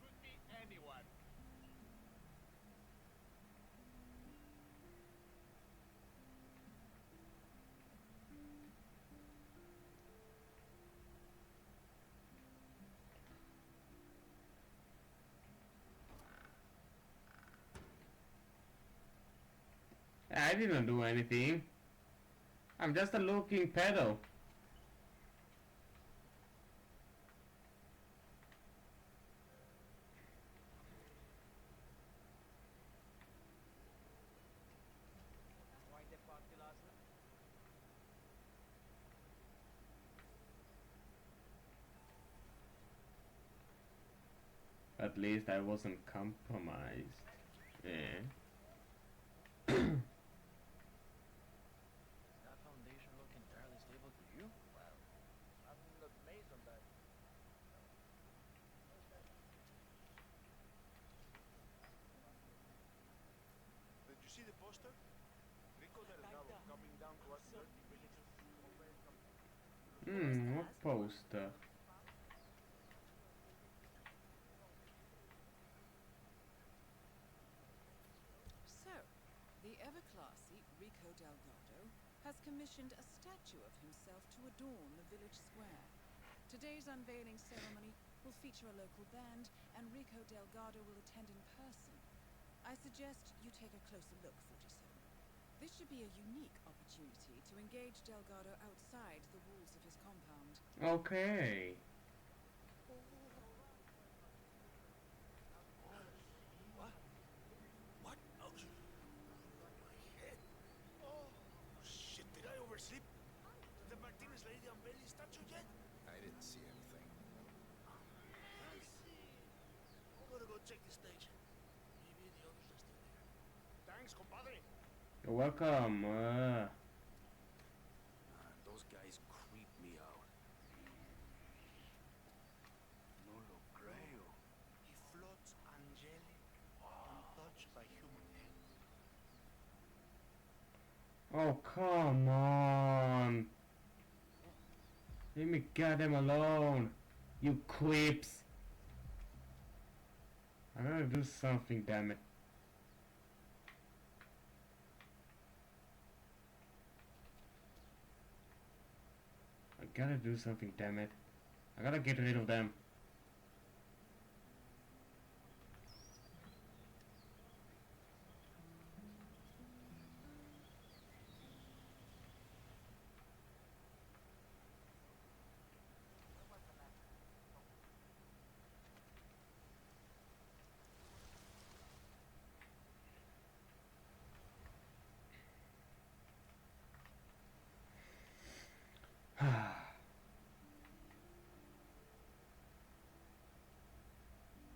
Speaker 17: Could be anyone.
Speaker 1: I didn't do anything. I'm just a looking pedo. at least I wasn't compromised. Yeah.
Speaker 6: Does that foundation look entirely stable to you? Well, nothing but based on that.
Speaker 17: Did you see the poster? Rico Delgado coming down to us dirty villagers.
Speaker 1: What poster?
Speaker 2: So, the ever-classy Rico Delgado has commissioned a statue of himself to adorn the village square. Today's unveiling ceremony will feature a local band, and Rico Delgado will attend in person. I suggest you take a closer look, 47. This should be a unique opportunity to engage Delgado outside the walls of his compound.
Speaker 1: Okay.
Speaker 17: What? What? Ouch. My head. Oh, shit. Did I oversleep? Did the Martinez lady unveil his statue yet?
Speaker 11: I didn't see anything.
Speaker 17: I see. I'm gonna go check the stage. Maybe the others are still there. Thanks, compadre.
Speaker 1: You're welcome.
Speaker 3: Those guys creep me out. No lo creo.
Speaker 17: He floats angelic, untouched by human hand.
Speaker 1: Oh, come on. Leave me goddamn alone. You creeps. I gotta do something, damn it. I gotta do something, damn it. I gotta get rid of them.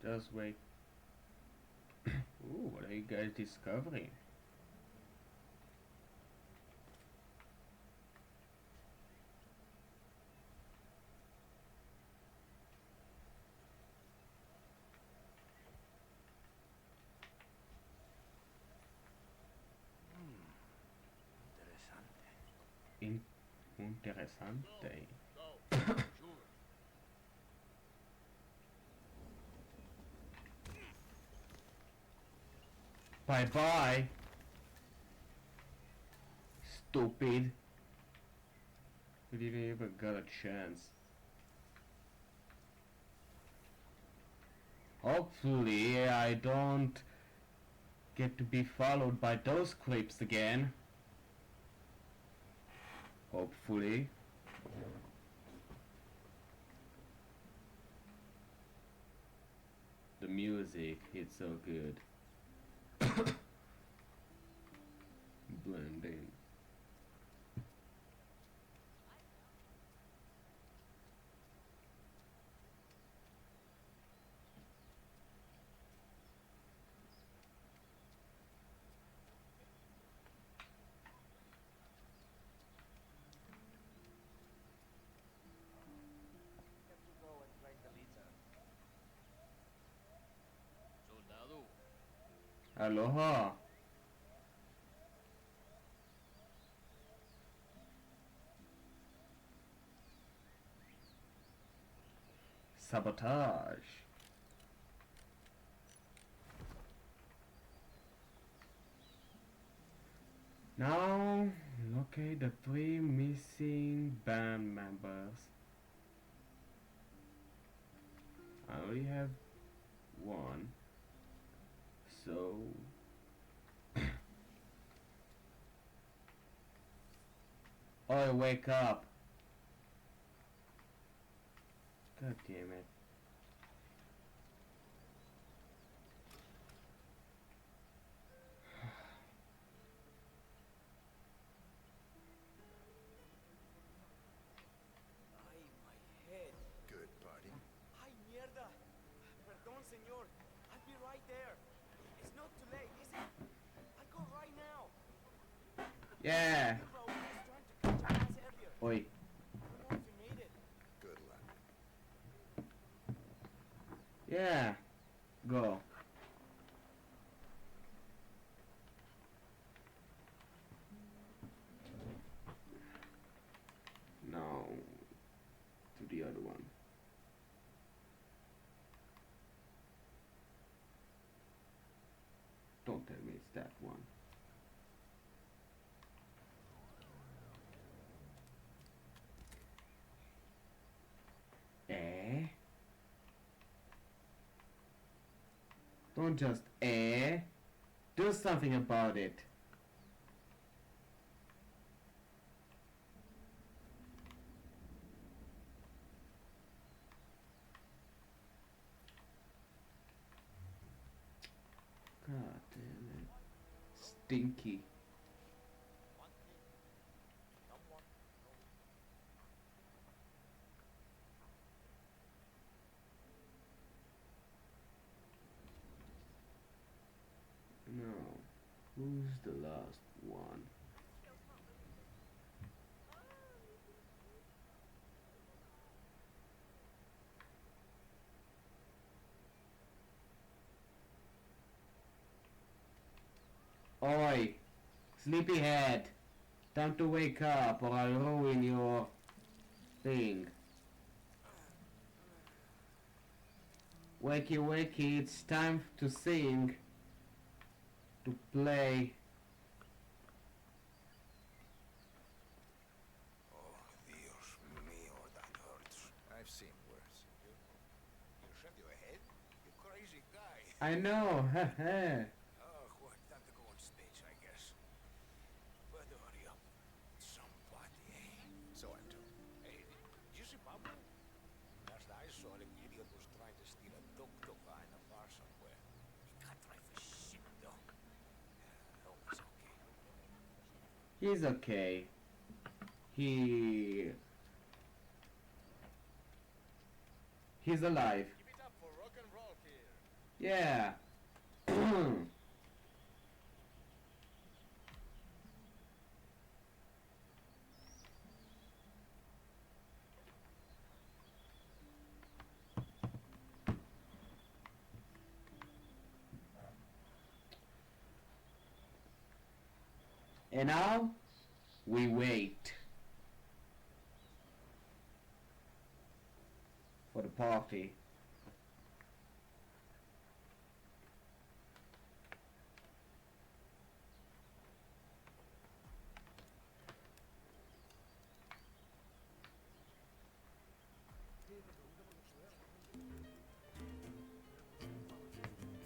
Speaker 1: Just wait. Ooh, what are you guys discovering? Interesante. Bye bye. Stupid. We didn't even got a chance. Hopefully I don't get to be followed by those creeps again. Hopefully. The music, it's so good. Blend in.
Speaker 6: Soldado.
Speaker 1: Aloha. Sabotage. Now, locate the 3 missing band members. I only have 1. So... Oh, wake up. God damn it.
Speaker 17: Ay, my head.
Speaker 11: Good party.
Speaker 17: Ay, mierda. Perdón,
Speaker 6: senor. I'll be right there. It's not too late, is it? I'll go right now.
Speaker 1: Yeah.
Speaker 6: Raul was trying to catch a bus earlier.
Speaker 1: Oi.
Speaker 6: I don't know if he made it.
Speaker 11: Good luck.
Speaker 1: Yeah. Go. Now to the other one. Don't tell me it's that one. Eh? Don't just do something about it. God damn it. Stinky. No. Who's the last one? Oi! Sleepyhead! Time to wake up or I'll ruin your thing. Wakey wakey, it's time to sing. To play.
Speaker 11: Oh, Dios mío, that hurts. I've seen worse. You shut your head? You crazy guy.
Speaker 1: I know, heh.
Speaker 11: Oh, what? Time to go on stage, I guess. Better hurry up. Somebody, eh? So I'm told. Hey, did you see Pablo? Last I saw, the idiot was trying to steal a tuk-tuk in a bar somewhere. He can't drive for shit, though. Hope he's okay.
Speaker 1: He's okay. He's alive.
Speaker 13: Give it up for rock and roll here.
Speaker 1: Yeah. And now we wait for the party.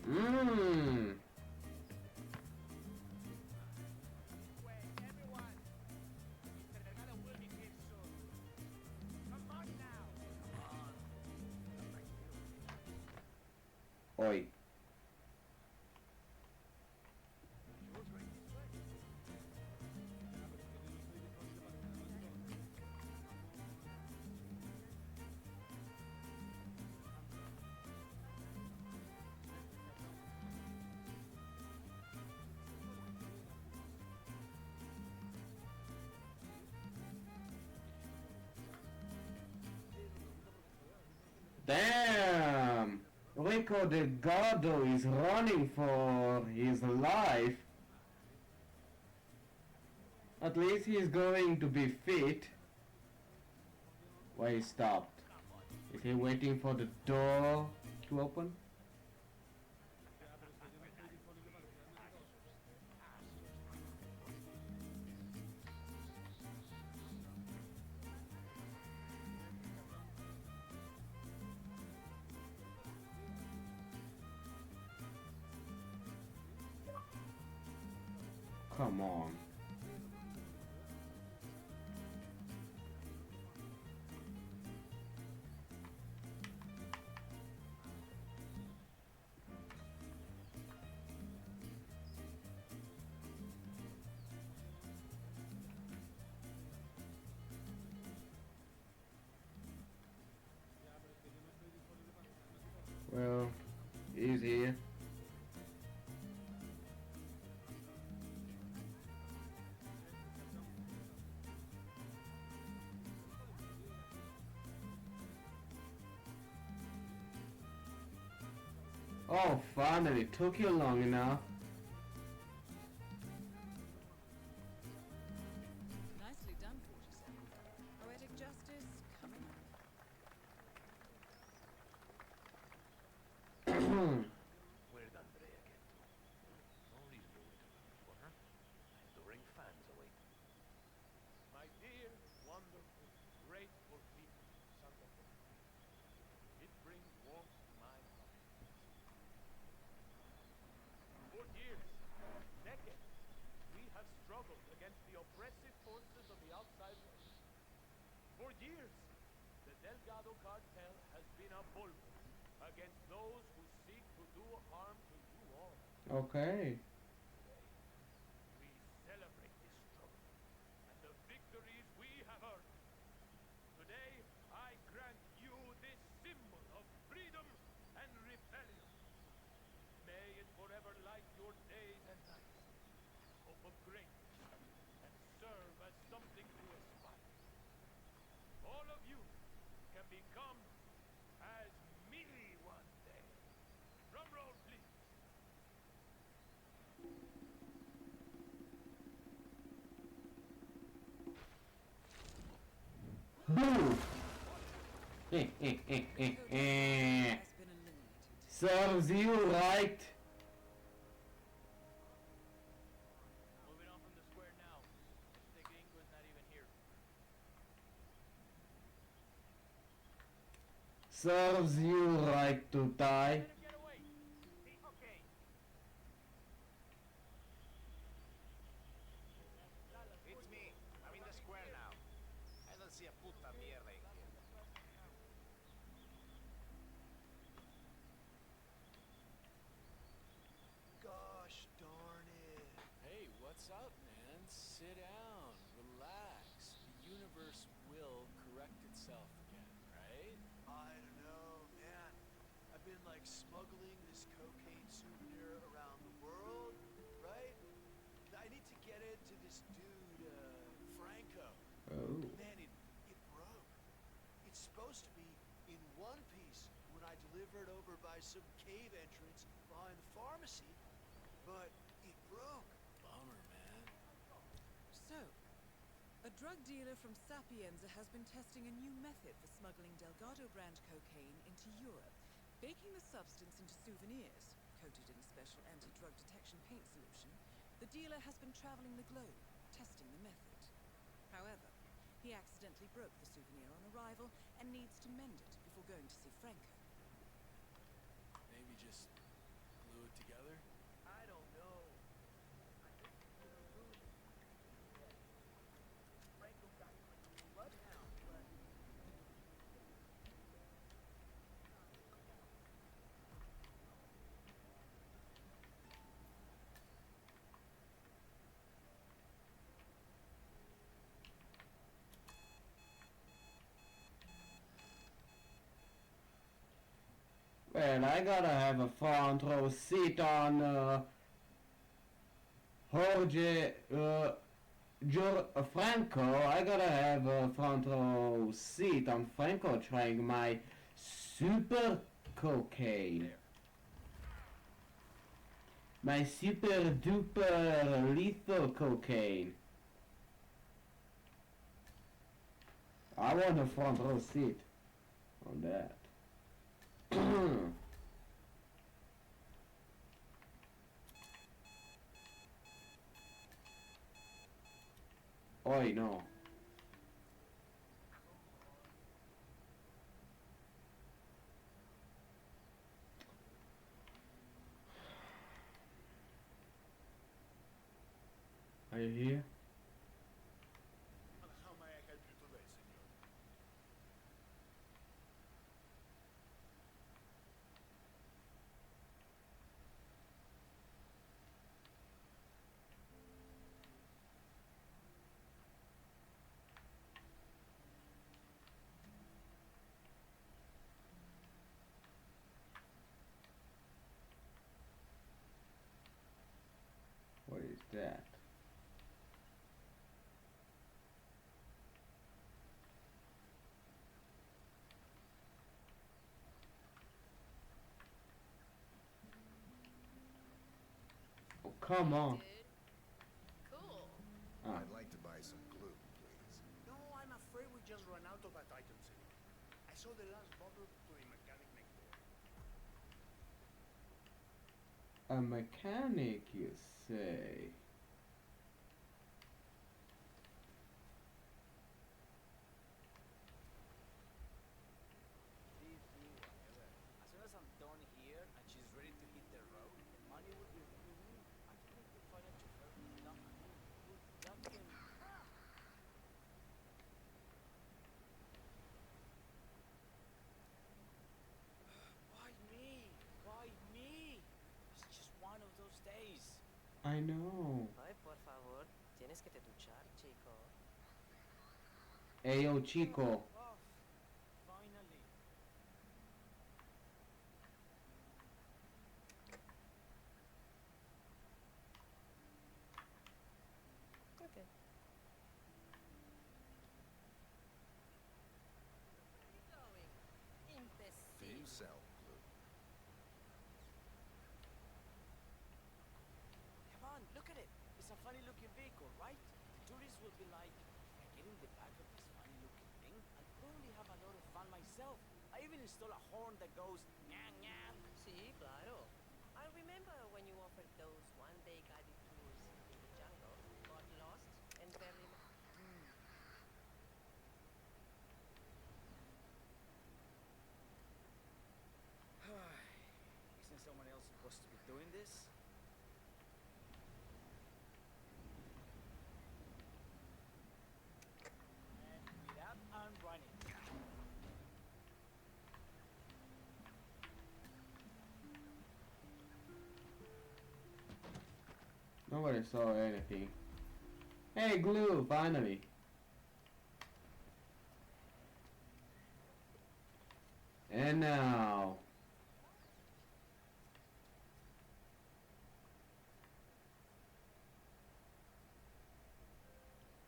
Speaker 1: Mmm. Oi. Damn! Rico Delgado is running for his life. At least he's going to be fit. Why he stopped? Is he waiting for the door to open? Come on. Well, He's here. Oh, finally, it took you long enough.
Speaker 2: Nicely done, 47. Poetic justice coming up.
Speaker 18: Where'd Andrea get to? No reason to wait around for her. I have to bring fans away.
Speaker 19: My dear, wonderful, grateful people, Santa Fe. It brings warmth to my heart. For years, decades, we have struggled against the oppressive forces of the outside world. For years, the Delgado cartel has been a bulwark against those who seek to do harm to you all.
Speaker 1: Okay.
Speaker 19: We celebrate this struggle and the victories we have earned. Today, I grant you this symbol of freedom and rebellion. May it forever light your days and nights. Hope of greatness and serve as something to aspire. All of you can become as me one day. Drum roll, please.
Speaker 1: Boo! Serves you right.
Speaker 6: Moving on from the square now. Tegringo's not even here.
Speaker 1: Serves you right to die.
Speaker 19: Okay.
Speaker 3: It's me. I'm in the square now. I don't see a puta mierda in here.
Speaker 16: Gosh darn it. Hey, what's up, man? Sit down. Relax. The universe will correct itself again, right? I don't know, man. I've been like smuggling this cocaine souvenir around the world, right? I need to get it to this dude, Franco.
Speaker 1: Oh.
Speaker 16: Man, it broke. It's supposed to be in one piece when I deliver it over by some cave entrance behind the pharmacy, but it broke. Bummer, man.
Speaker 2: So, a drug dealer from Sapienza has been testing a new method for smuggling Delgado brand cocaine into Europe, baking the substance into souvenirs, coated in a special anti-drug detection paint solution. The dealer has been traveling the globe, testing the method. However, he accidentally broke the souvenir on arrival and needs to mend it before going to see Franco.
Speaker 16: Maybe just glue it together? I don't know. Franco got blood now, but...
Speaker 1: Well, I gotta have a front row seat on Jorge Franco. I gotta have a front row seat on Franco trying my super cocaine. My super duper lethal cocaine. I want a front row seat on that. Oi, no. Are you here?
Speaker 17: How may I help you today, senor?
Speaker 1: that. Oh, come on.
Speaker 9: Cool.
Speaker 1: Ah.
Speaker 11: I'd like to buy some glue, please.
Speaker 17: No, I'm afraid we just ran out of that item, senor. I saw the last bottle to a mechanic next door.
Speaker 1: A mechanic, you say?
Speaker 6: As soon as I'm done here and she's ready to hit the road, the money will be with me. I can make the financial firm enough money. That can... Why me? Why me? It's just one of those days.
Speaker 1: I know.
Speaker 6: Ay, por favor, tienes que te duchar, chico.
Speaker 1: Ayo, chico.
Speaker 6: Oh, finally. Okay.
Speaker 11: You sell glue.
Speaker 6: Come on, look at it. It's a funny looking vehicle, right? The tourists will be like, I get in the back of this funny looking thing, I'll probably have a lot of fun myself. I even install a horn that goes, nyang nyang.
Speaker 9: Sí, claro. I remember when you offered those one-day guided tours in the jungle, got lost, and barely...
Speaker 6: Isn't someone else supposed to be doing this? And get up and running.
Speaker 1: Nobody saw anything. Hey, glue, finally. And now.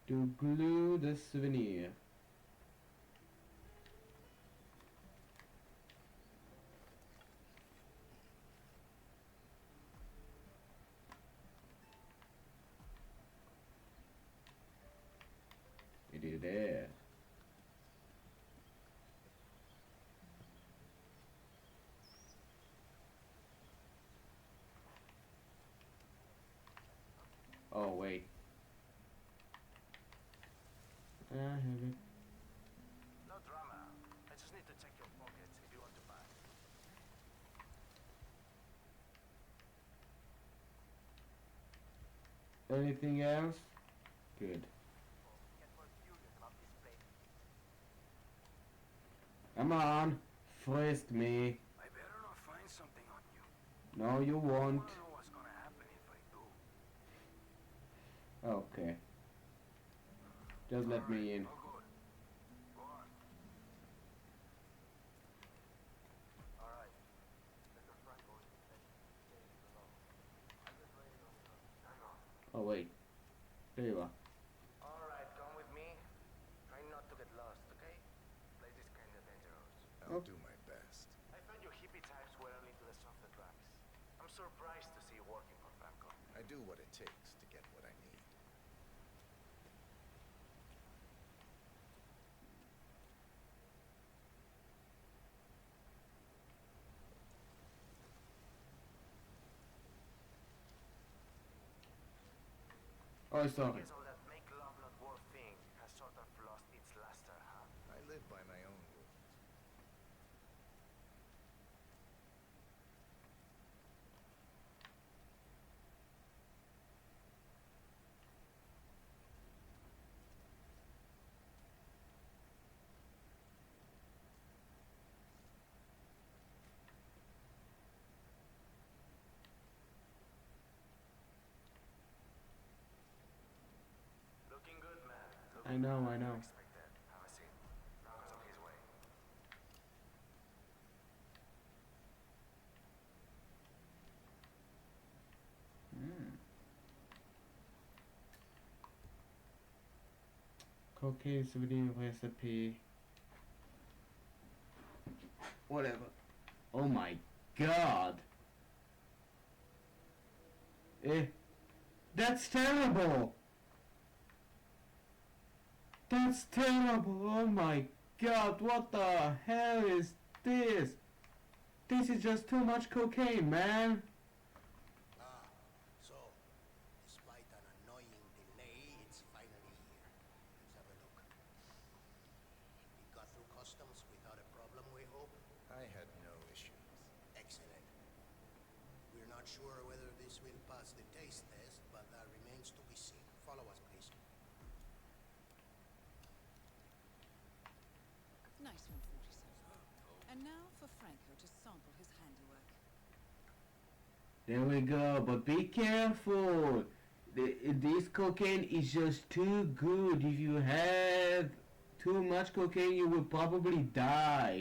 Speaker 1: To glue the souvenir. It is there. Oh, wait. I have it.
Speaker 18: No drama. I just need to check your pockets if you want to buy.
Speaker 1: Anything else? Good.
Speaker 18: Get more curious about this place.
Speaker 1: Come on. Frisk me.
Speaker 18: I better not find something on you.
Speaker 1: No, you
Speaker 18: I
Speaker 1: won't.
Speaker 18: wanna know what's gonna happen if I do.
Speaker 1: Okay. Just let me in.
Speaker 18: Oh, good. Go on. All right. Mr. Franco is staying alone. I'm just ready on your hang on.
Speaker 1: Oh, wait. There you are.
Speaker 18: All right, come with me. Try not to get lost, okay? Place is kinda dangerous.
Speaker 11: I'll do my best.
Speaker 18: I thought your hippie types were only to the softer drugs. I'm surprised to see you working for Franco.
Speaker 11: I do what it takes to get what I need.
Speaker 1: Oh, sorry.
Speaker 18: Guess all that make love not war thing has sort of lost its luster, huh?
Speaker 11: I live by my own rules.
Speaker 18: Looking good, man.
Speaker 1: I know, I know.
Speaker 18: Expected. Have a seat. Franco's on his way.
Speaker 1: Hmm. Cocaine souvenir recipe. Whatever. Oh my god. That's terrible. That's terrible. Oh my god. What the hell is this? This is just too much cocaine, man.
Speaker 11: So, despite an annoying delay, it's finally here. Let's have a look. We got through customs without a problem, we hope?
Speaker 3: I had no issues.
Speaker 11: Excellent. We're not sure whether this will pass the taste test, but that remains to be seen. Follow us, please.
Speaker 2: Nice one, 47. And now for Franco to sample his handiwork.
Speaker 1: There we go, but be careful. This cocaine is just too good. If you have too much cocaine, you will probably die.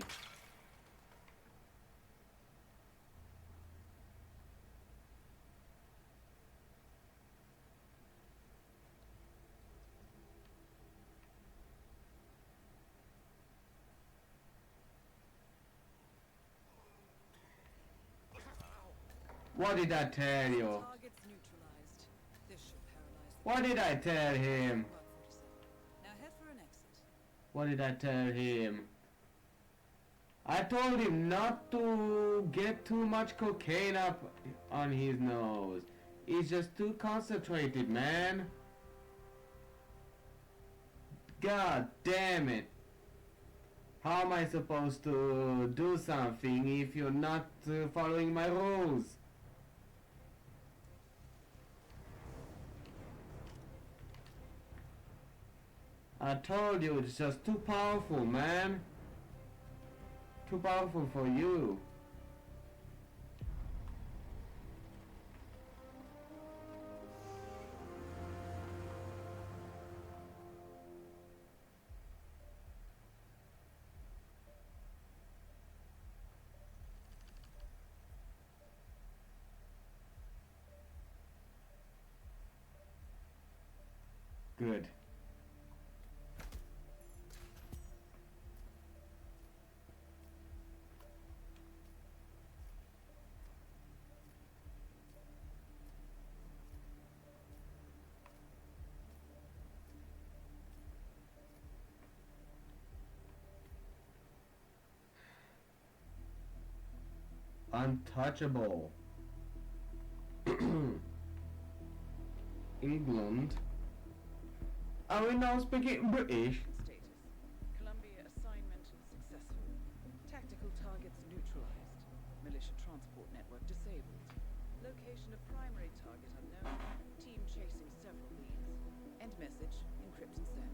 Speaker 1: What did I tell you?
Speaker 2: Target's neutralized. This should paralyze.
Speaker 1: What did I tell him?
Speaker 2: Now head for an exit.
Speaker 1: What did I tell him? I told him not to get too much cocaine up on his nose. He's just too concentrated, man. God damn it. How am I supposed to do something if you're not following my rules? I told you, it's just too powerful, man. Too powerful for you. Good. Untouchable. England. Are we now speaking British?
Speaker 2: Status. Columbia assignment successful. Tactical targets neutralized. Militia transport network disabled. Location of primary target unknown. Team chasing several leads. End message. Encrypt and send.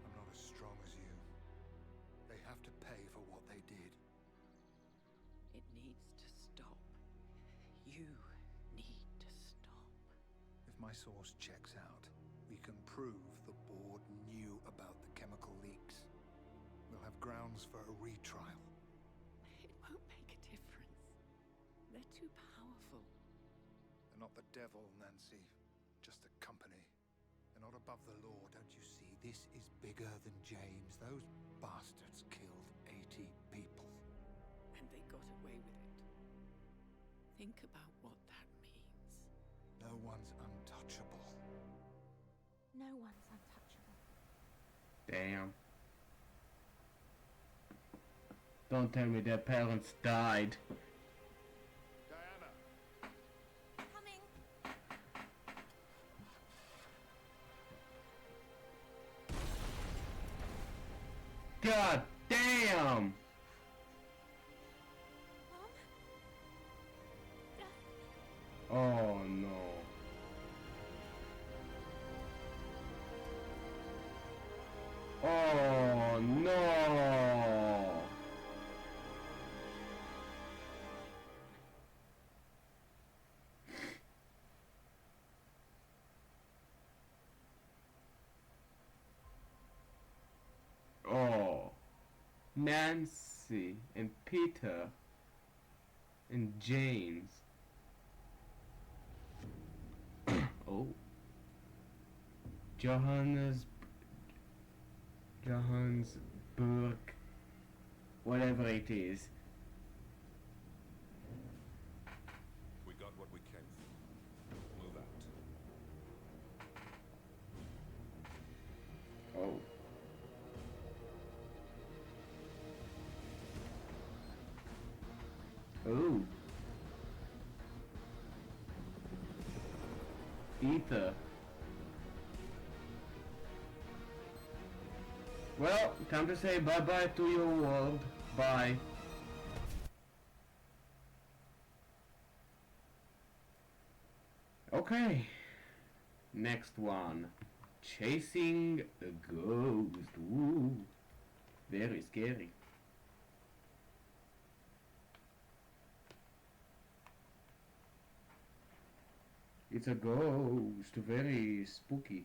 Speaker 20: I'm not as strong as you. They have to pay for what they did.
Speaker 2: It needs to stop. You need to stop.
Speaker 20: If my source checks out, we can prove the board knew about the chemical leaks. We'll have grounds for a retrial.
Speaker 2: It won't make a difference. They're too powerful.
Speaker 20: They're not the devil, Nancy. Just a company. They're not above the law, don't you see? This is bigger than James. Those bastards killed 80 people.
Speaker 2: And they got away with it. Think about what that means.
Speaker 20: No one's untouchable.
Speaker 4: No one's untouchable.
Speaker 1: Damn. Don't tell me their parents died.
Speaker 20: Diana!
Speaker 4: Coming!
Speaker 1: God damn! Oh no. Oh no! Nancy and Peter and James. Oh. Johannesburg, whatever it is.
Speaker 15: We got what we came for. Move out.
Speaker 1: Oh. Oh. Ether. Well, time to say bye-bye to your world. Bye. Okay. Next one. Chasing a ghost. Ooh. Very scary. It's a ghost. Very spooky.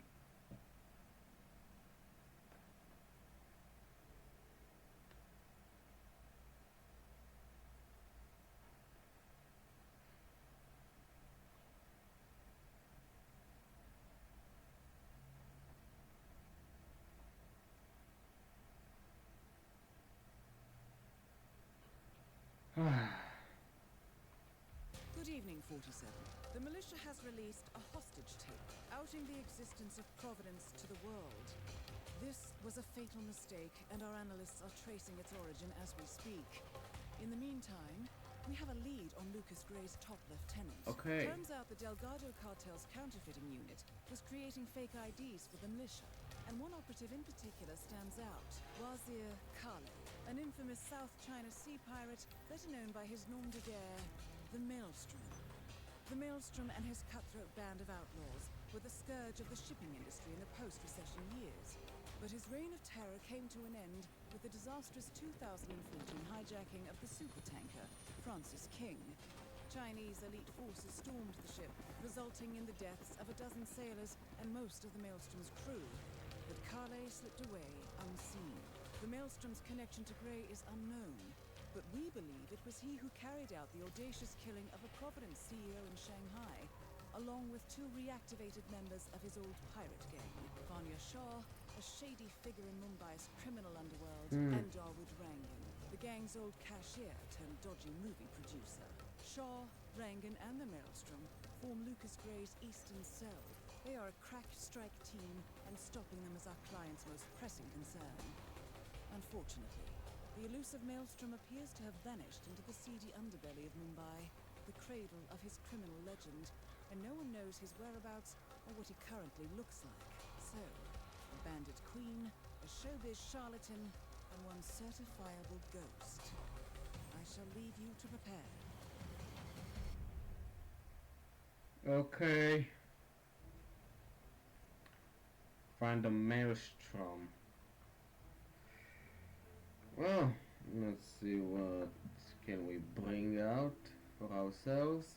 Speaker 2: Good evening, 47. The militia has released a hostage tape, outing the existence of Providence to the world. This was a fatal mistake, and our analysts are tracing its origin as we speak. In the meantime, we have a lead on Lucas Gray's top lieutenant.
Speaker 1: Okay.
Speaker 2: Turns out the Delgado cartel's counterfeiting unit was creating fake IDs for the militia, and one operative in particular stands out. Wazir Kale, an infamous South China Sea pirate better known by his nom de guerre, the Maelstrom. The Maelstrom and his cutthroat band of outlaws were the scourge of the shipping industry in the post-recession years. But his reign of terror came to an end with the disastrous 2014 hijacking of the supertanker, Francis King. Chinese elite forces stormed the ship, resulting in the deaths of a dozen sailors and most of the Maelstrom's crew. But Kale slipped away unseen. The Maelstrom's connection to Gray is unknown, but we believe it was he who carried out the audacious killing of a Providence CEO in Shanghai, along with two reactivated members of his old pirate gang, Vanya Shah, a shady figure in Mumbai's criminal underworld, and Dawood Rangan, the gang's old cashier turned dodgy movie producer. Shah, Rangan, and the Maelstrom form Lucas Gray's Eastern Cell. They are a crack strike team, and stopping them is our client's most pressing concern. Unfortunately, the elusive Maelstrom appears to have vanished into the seedy underbelly of Mumbai, the cradle of his criminal legend, and no one knows his whereabouts or what he currently looks like. So, a bandit queen, a showbiz charlatan, and one certifiable ghost. I shall leave you to prepare.
Speaker 1: Okay. Find the Maelstrom. Well, let's see what can we bring out for ourselves.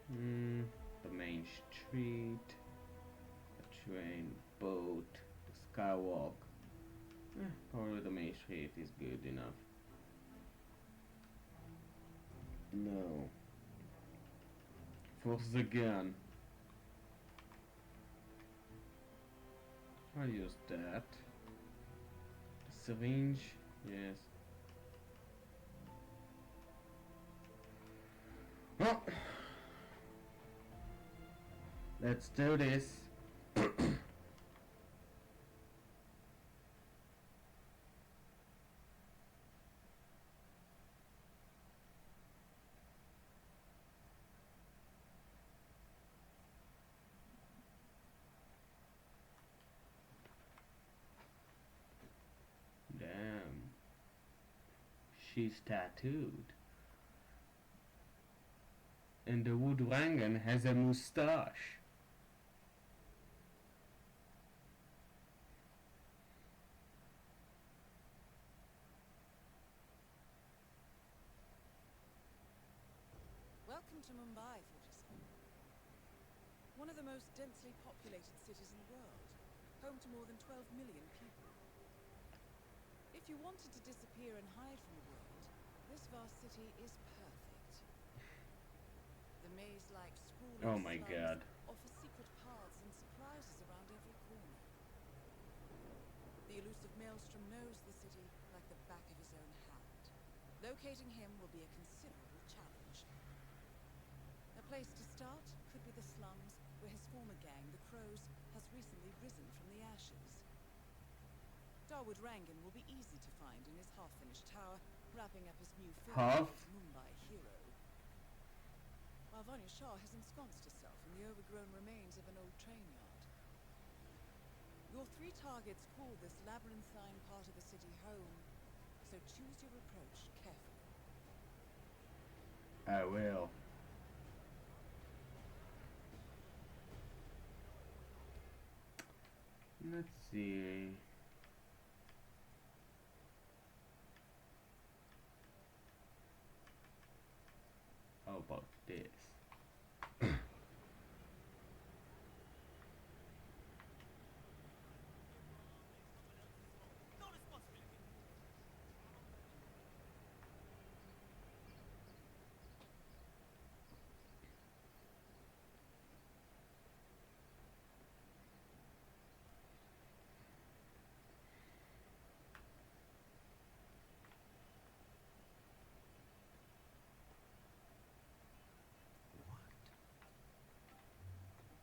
Speaker 1: The main street, a train, boat, the skywalk. Probably the main street is good enough. No. Force the gun. I'll use that. The syringe, yes. Well, let's do this. Damn. She's tattooed. And the Wood Rangan has a moustache.
Speaker 2: Welcome Welcome to Mumbai, 47. One of the most densely populated cities in the world, home to more than 12 million people. If you wanted to disappear and hide from the world, this vast city is perfect. The maze-like sprawling
Speaker 1: Oh my
Speaker 2: slums
Speaker 1: god.
Speaker 2: offer secret paths and surprises around every corner. The elusive Maelstrom knows the city like the back of his own hand. Locating him will be a considerable challenge. A place to start could be the slums where his former gang, the Crows, has recently risen from the ashes. Dawood Rangan will be easy to find in his half-finished tower, wrapping up his new film
Speaker 1: Half?
Speaker 2: as Mumbai hero. While Vanya Shah has ensconced herself in the overgrown remains of an old train yard. Your three targets call this labyrinthine part of the city home, so choose your approach carefully.
Speaker 1: I will. Let's see. How about this?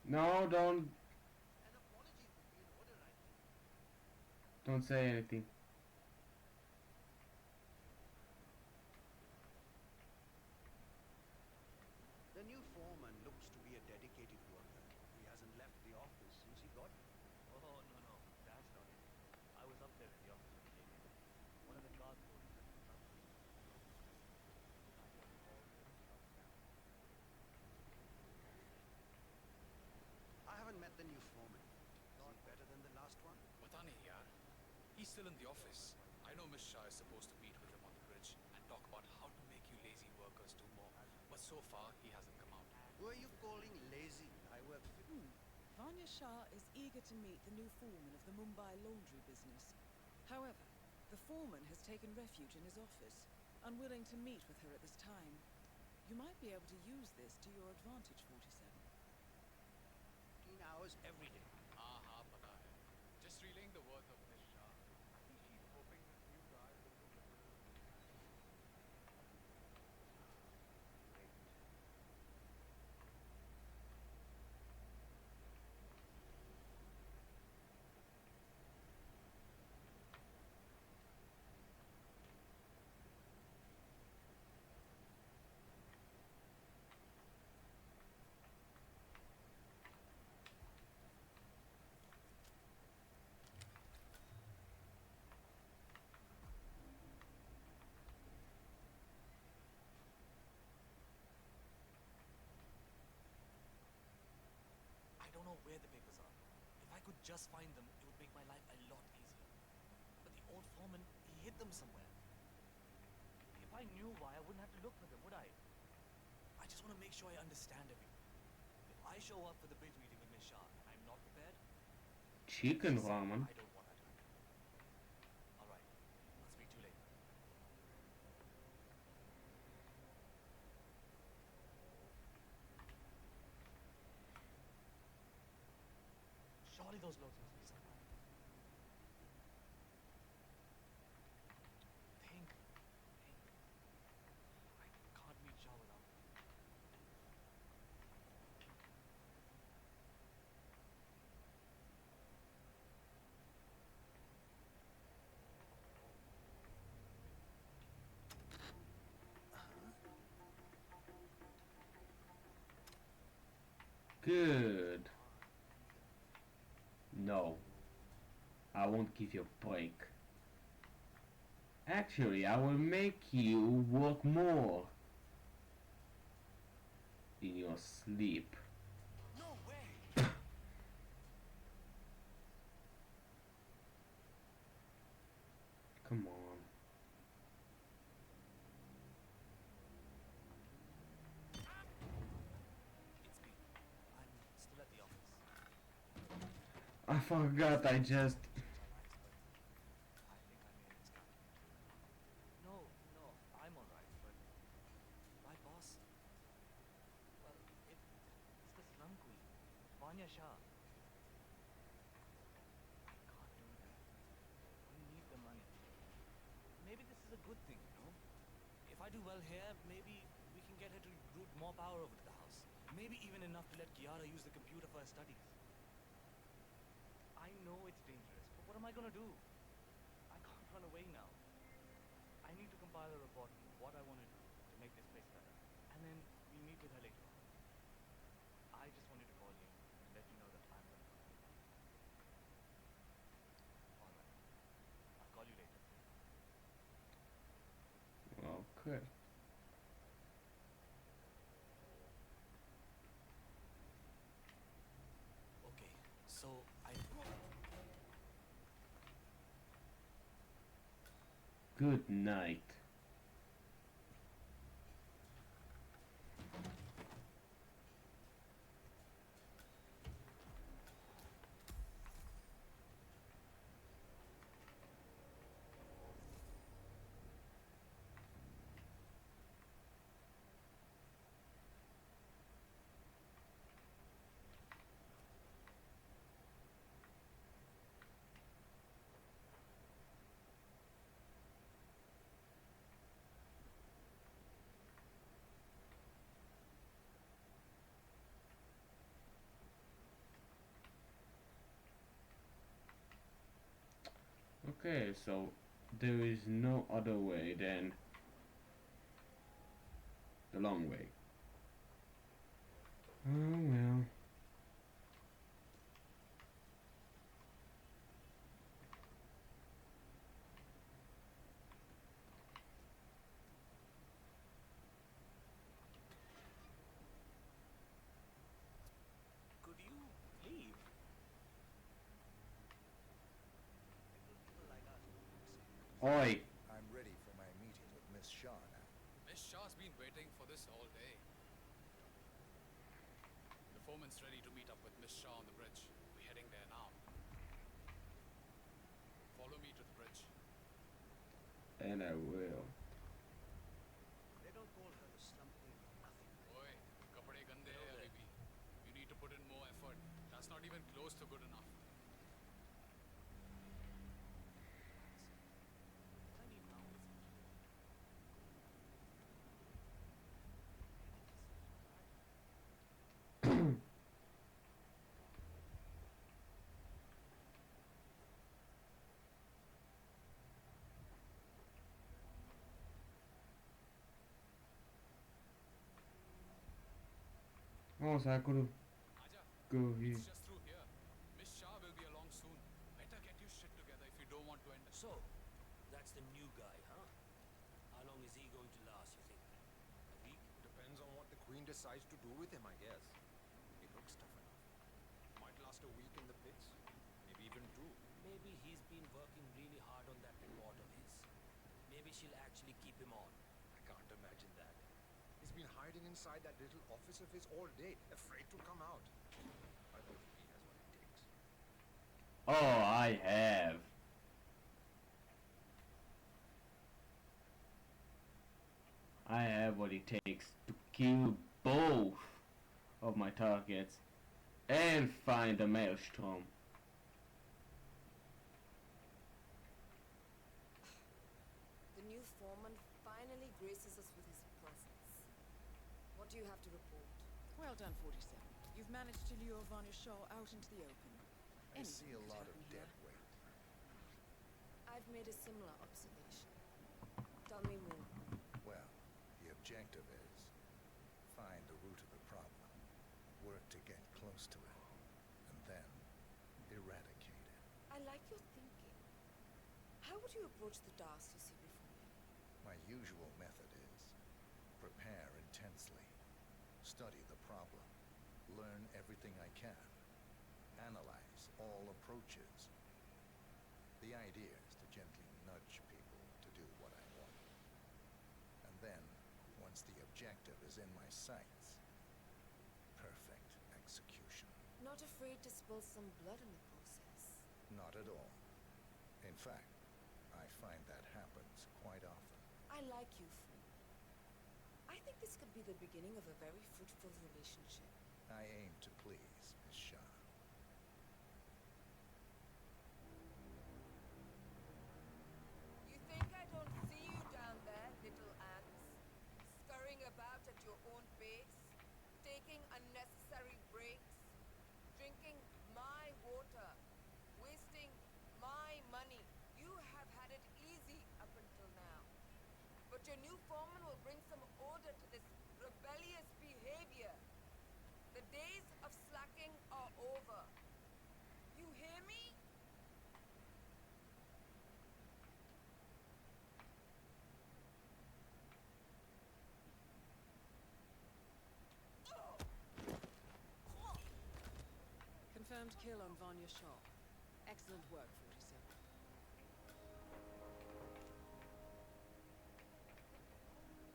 Speaker 1: No, don't say anything.
Speaker 3: The new foreman looks to be a dedicated worker. He hasn't left the office since he got here.
Speaker 19: Oh, no, that's not it. I was up there in the office when he came in. One of the guards told me that the truck was
Speaker 3: I haven't met the new foreman. Is he better than the last one?
Speaker 21: Pata nahi yaar. He's still in the office. I know Miss Shah is supposed to meet with him on the bridge and talk about how to make you lazy workers do more. But so far, he hasn't come out.
Speaker 3: Who are you calling lazy? I work
Speaker 2: Vanya Shah is eager to meet the new foreman of the Mumbai laundry business. However, the foreman has taken refuge in his office, unwilling to meet with her at this time. You might be able to use this to your advantage, 47.
Speaker 3: 15 hours every day.
Speaker 21: Haan, pata hai. Just relaying the words of Miss Shah. I think she's hoping this new guy will do the
Speaker 6: I don't know where the papers are. If I could just find them, it would make my life a lot easier. But the old foreman, he hid them somewhere. If I knew why, I wouldn't have to look for them, would I? I just want to make sure I understand everything. If I show up for the bridge meeting with Miss Shah and I'm not prepared,
Speaker 1: Chicken ramen.
Speaker 6: I don't want her to happen. All right, I'll speak to you later. Surely those notes must be somewhere. Think. I can't meet Shah without them.
Speaker 1: Good. No. I won't give you a break. Actually, I will make you work more. In your sleep.
Speaker 6: No way!
Speaker 1: Come on. forgot I just...
Speaker 6: No, I'm alright, but my boss, well, it's the slum queen, Vanya Shah. I can't do that. We need the money. Maybe this is a good thing, you know? If I do well here, maybe we can get her to root more power over to the house. Maybe even enough to let Kiara use the computer for her studies. I know it's dangerous, but what am I gonna do? I can't run away now. I need to compile a report on what I want to do to make this place better. And then we meet with her later on. I just wanted to call you and let you know that I'm gonna come. Alright. I'll call you later.
Speaker 1: Okay.
Speaker 6: Okay, so I...
Speaker 1: Good night. Okay, so there is no other way than the long way. Oh well.
Speaker 6: Could you leave?
Speaker 1: Oi!
Speaker 20: I'm ready for my meeting with Miss Shaw now.
Speaker 21: Miss Shah's been waiting for this all day. The foreman's ready to meet up with Miss Shaw on the bridge. We're heading there now. Follow me to the bridge.
Speaker 1: And I will.
Speaker 6: They don't call her the slum queen for nothing.
Speaker 21: Oi, kapade gande hai abhi bhi. You need to put in more effort. That's not even close to good enough.
Speaker 6: What I need now is...
Speaker 1: Oh, so I could've go here.
Speaker 21: It's just through here. Miss Shah will be along soon. Better get your shit together if you don't want to end up.
Speaker 7: So, that's the new guy, huh? How long is he going to last, you think? A week?
Speaker 11: Depends on what the Queen decides to do with him, I guess. He looks tough enough. Might last a week in the pits. Maybe even two.
Speaker 7: Maybe he's been working really hard on that report of his. Maybe she'll actually keep him on.
Speaker 11: I can't imagine that. He's been hiding inside that little office of his all day, afraid to come out. I believe he has what it takes.
Speaker 1: Oh, I have. I have what it takes to kill both of my targets and find the maelstrom.
Speaker 9: The new foreman finally graces us with his presence. What do you have to report?
Speaker 2: Well done, 47. You've managed to lure Vanya Shaw out into the open.
Speaker 20: I
Speaker 2: Anything
Speaker 20: see a
Speaker 2: could
Speaker 20: lot of
Speaker 2: happen
Speaker 20: dead
Speaker 2: here.
Speaker 20: weight.
Speaker 9: I've made a similar observation. Tell me more.
Speaker 20: Well, the objective is find the root of the problem, work to get close to it, and then eradicate it.
Speaker 9: I like your thinking. How would you approach the task you see before you?
Speaker 20: My usual method is prepare intensely, study the problem, learn everything I can, analyze all approaches. The idea is to gently nudge people to do what I want. And then, once the objective is in my sights, perfect execution.
Speaker 9: Not afraid to spill some blood in the process.
Speaker 20: Not at all. In fact, I find that happens quite often.
Speaker 2: I like you, Fu. I think this could be the beginning of a very fruitful relationship.
Speaker 20: I aim to please, Miss Shah.
Speaker 9: You think I don't see you down there, little ants? Scurrying about at your own pace? Taking unnecessary breaks? Drinking my water? Wasting my money? You have had it easy up until now. But your new foreman will bring some order to this rebellious behavior. The days of slacking are over. You hear me?
Speaker 2: Confirmed kill on Vanya Shaw. Excellent work, 47.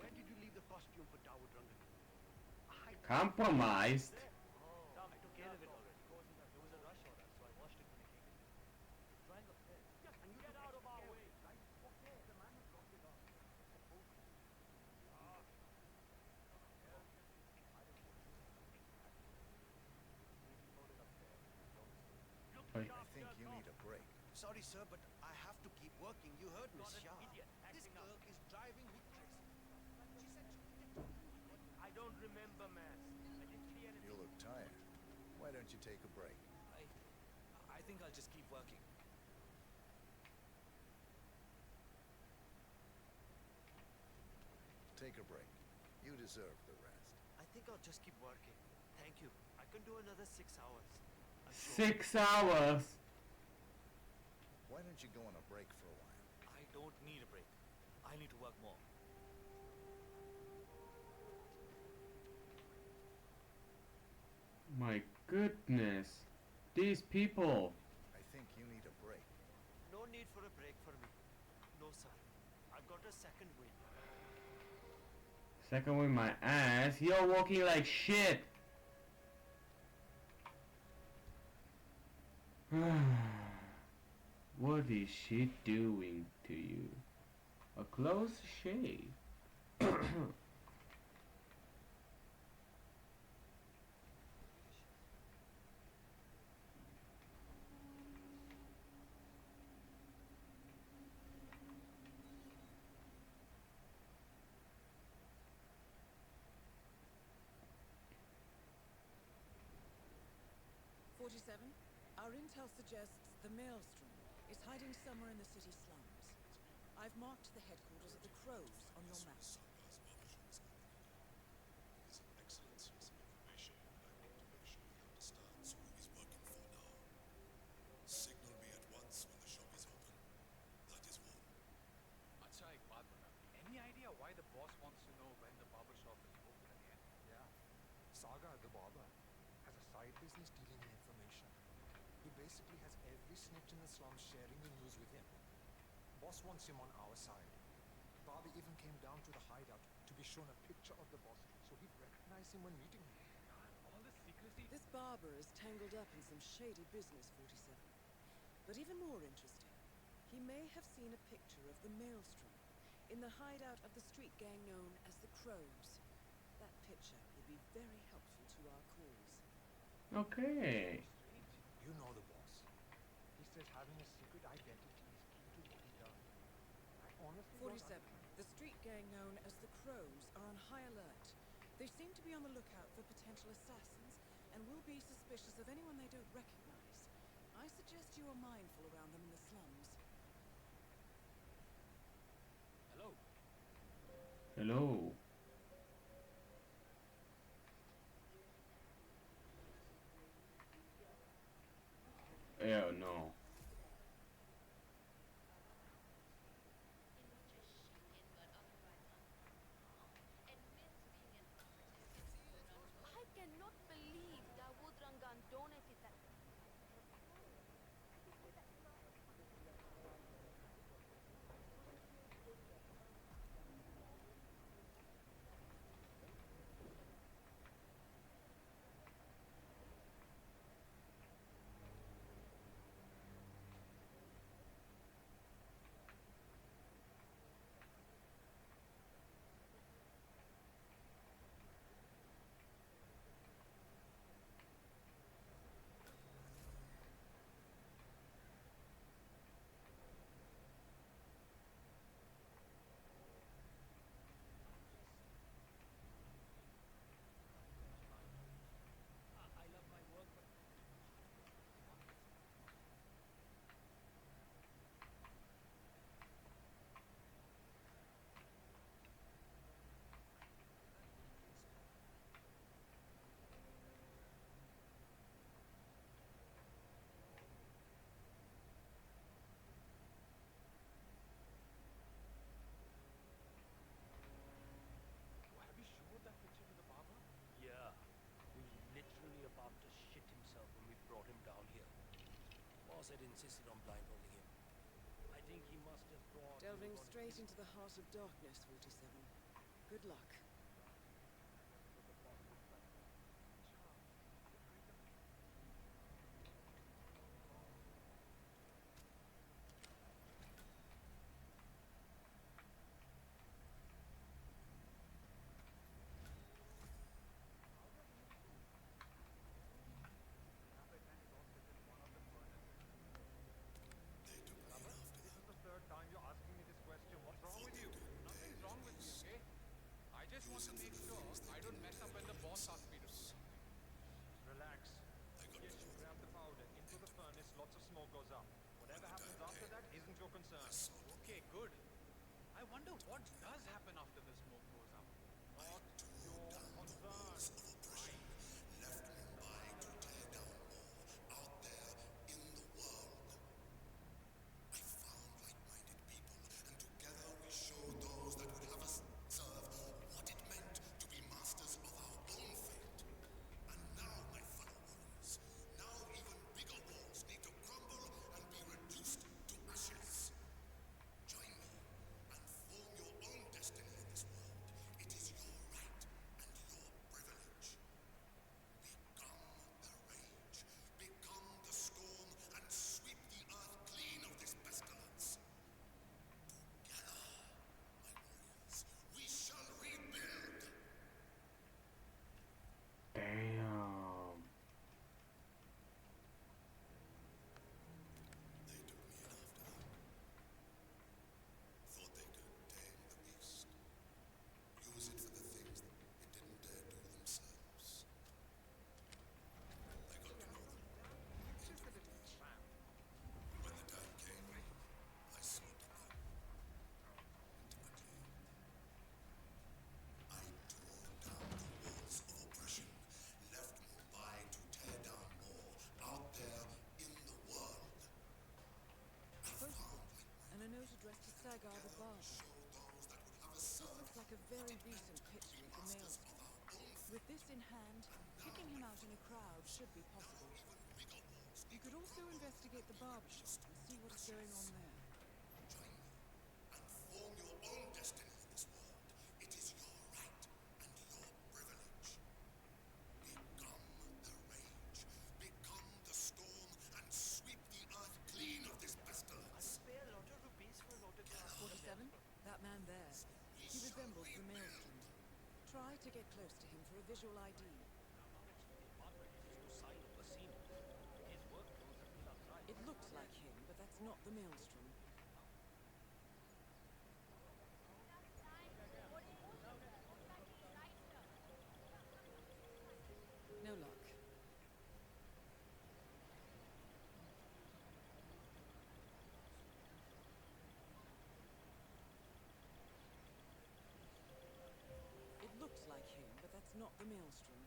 Speaker 18: Where did you leave the costume for Dawood Rangan?
Speaker 1: Compromised.
Speaker 18: I took care of it already. There was a rush order, so I washed it when I came in. It's drying up there. And you get out of our way, right? Okay, the man who dropped it off.
Speaker 20: I think you need a break.
Speaker 11: Sorry, sir, but I have to keep working. You heard Miss Shah. This clerk is driving me crazy. She said she needed to...
Speaker 18: I don't remember, man. I didn't see anything.
Speaker 20: You look tired. Why don't you take a break?
Speaker 21: I think I'll just keep working.
Speaker 20: Take a break. You deserve the rest.
Speaker 18: I think I'll just keep working. Thank you. I can do another 6 hours.
Speaker 1: 6 hours.
Speaker 20: Why don't you go on a break for a while?
Speaker 21: I don't need a break. I need to work more.
Speaker 1: My goodness. These people.
Speaker 20: I think you need a break.
Speaker 18: No need for a break for me. No, sir. I've got a second win.
Speaker 1: Second with my ass. You're walking like shit. What is she doing to you? A close shave.
Speaker 2: 47. Our intel suggests the Maelstrom is hiding somewhere in the city slums. I've marked the headquarters of the Crows on your map.
Speaker 10: Excellent source of information. I want to make sure he understands who he's working for now. Signal me at once when the shop is open. That is all.
Speaker 21: Acha, ek baat bata. Any idea why the boss wants to know when the barber shop is open again?
Speaker 22: Yeah. Saga, the barber, has a side business dealing in information. He basically has every snitch in the slums sharing the news with him. Boss wants him on our side. Bobby even came down to the hideout to be shown a picture of the boss, so he'd recognize him when meeting him.
Speaker 21: All this secrecy.
Speaker 2: This barber is tangled up in some shady business, 47. But even more interesting, he may have seen a picture of the Maelstrom in the hideout of the street gang known as the Crows. That picture will be very helpful to our cause.
Speaker 1: Okay.
Speaker 22: You know the boss. He says having a secret identity is key to what he does. I honestly
Speaker 2: 47. The street gang known as the Crows are on high alert. They seem to be on the lookout for potential assassins and will be suspicious of anyone they don't recognize. I suggest you are mindful around them in the slums.
Speaker 21: Hello.
Speaker 1: Hello. Oh no.
Speaker 4: I cannot believe Dawood Rangan donated that.
Speaker 7: about to shit himself when we brought him down here. Boss had insisted on blindfolding him. I think he must have thought... we were
Speaker 2: Delving
Speaker 7: going to
Speaker 2: straight
Speaker 7: kill
Speaker 2: into the heart of darkness, 47. Good luck.
Speaker 22: This is the third time you're asking me this question. What's wrong with you? Nothing's wrong with me, okay? I just want to make sure I don't mess up when the boss asks me to. Relax. Yes, you grab the powder into the furnace, lots of smoke goes up. Whatever happens after that isn't your concern.
Speaker 21: Okay, good. I wonder what does happen after the smoke goes up.
Speaker 22: Not your concern.
Speaker 10: Together we show those that would have us serve what it meant to be masters of our own fate. And now, my fellow warriors, now even bigger walls need to crumble and be reduced to ashes. Join me and form your own destiny in this world. It is your right and your privilege. Become the rage, become the storm, and sweep the earth clean of this pestilence. We shall rebuild.
Speaker 1: Damn.
Speaker 10: Thought they could tame the beast. Use it for the things it didn't dare do themselves. I got to know them. When the time came, I slaughtered them. Intimately. I tore down the walls of oppression, left Mumbai to tear down more out there in the world.
Speaker 2: And a note addressed to Sagar the Barber. This looks like a very recent picture of the Maelstrom. With this in hand, picking him out in a crowd should be possible. You could also investigate the barbershop and see what is going on there.
Speaker 10: Form your own destiny in this world. It is your right and your privilege. Become the rage, become the storm, and sweep the earth clean of this pestilence.
Speaker 6: Pay a lot of rupees for an autograph.
Speaker 2: 47? That man there. He resembles the Maelstrom. Try to get close to him for a visual ID. It looks like him, but that's not the Maelstrom. No luck. It looks like him, but that's not the Maelstrom.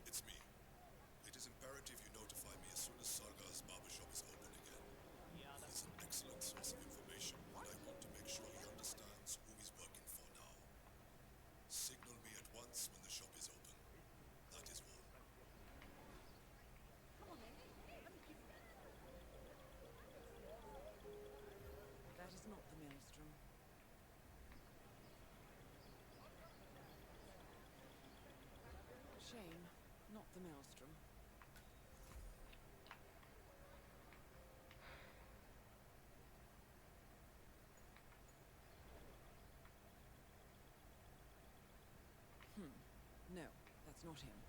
Speaker 10: It's me. It is imperative you notify me as soon as Sargar's barbershop is open again. It's an excellent source of information, but I want to make sure he understands who he's working for now. Signal me at once when the shop is open. That is all.
Speaker 2: That is not the Maelstrom. Shame, not the Maelstrom. No, that's not him.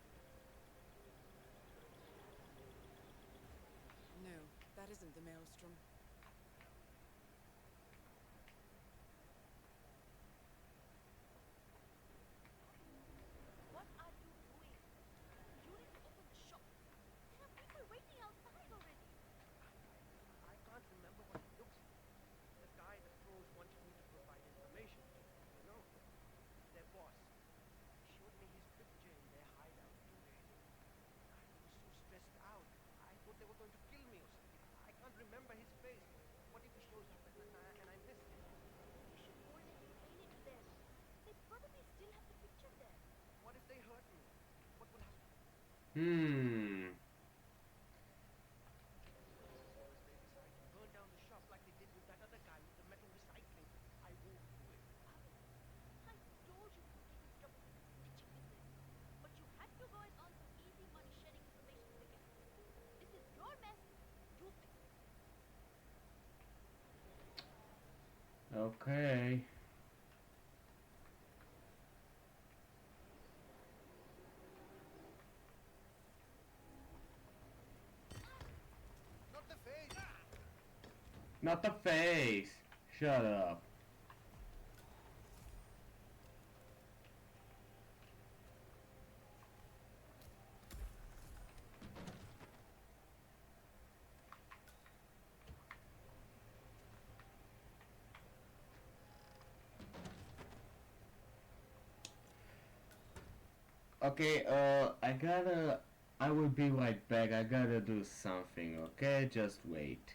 Speaker 2: No, that isn't the Maelstrom.
Speaker 4: What are you doing? You need to open the shop. There are people waiting outside already.
Speaker 18: I can't remember what he looks like. The guy that froze wanted me to provide information. remember his face. What if he shows up and I miss him?
Speaker 4: You should always explain it to them. They probably still have the picture there.
Speaker 18: What if they hurt me? What will happen?
Speaker 1: Hmm.
Speaker 18: Suppose they decide to burn down the shop like they did with that other guy with the metal recycling. I won't do it.
Speaker 4: I told you to take a stop with the snitching business. But you had to go and earn some easy money sharing information with the gang. This is your mess. You fix it.
Speaker 1: Okay.
Speaker 18: Not the face!
Speaker 1: Not the face. Shut up. Okay, I will be right back. I gotta do something, okay? Just wait.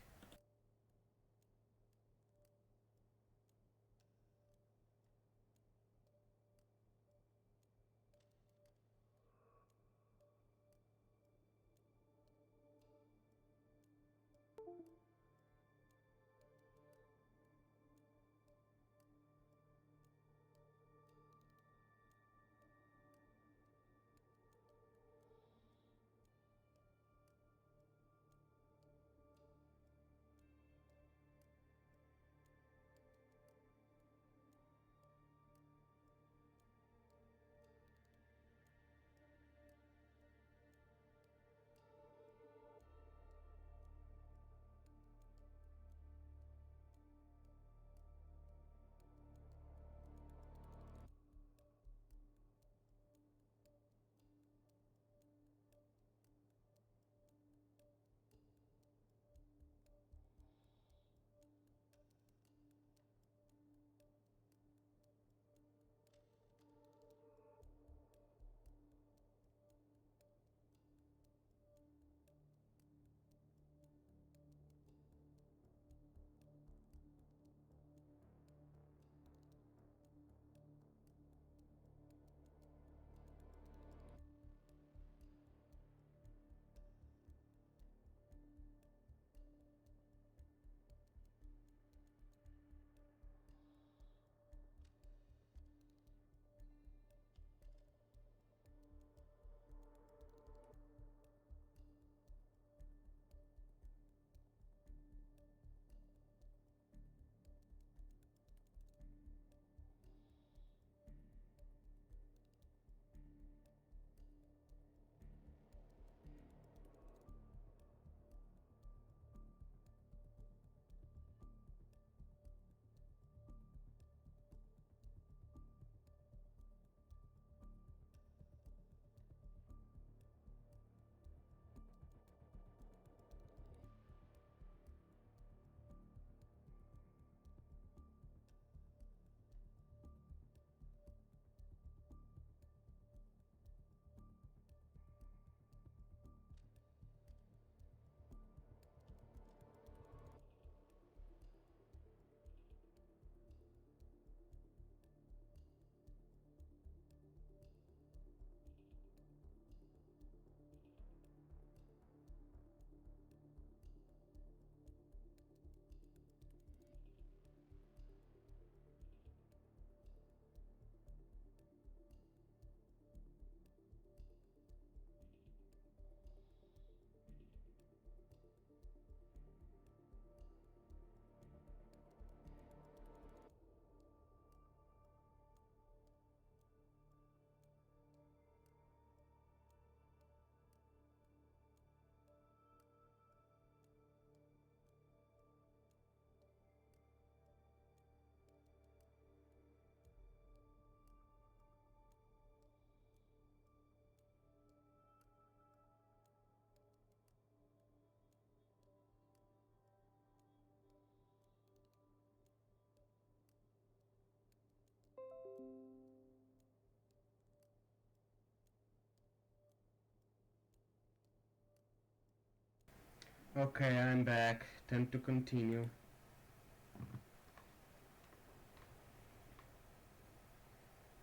Speaker 1: Okay, I'm back. Time to continue.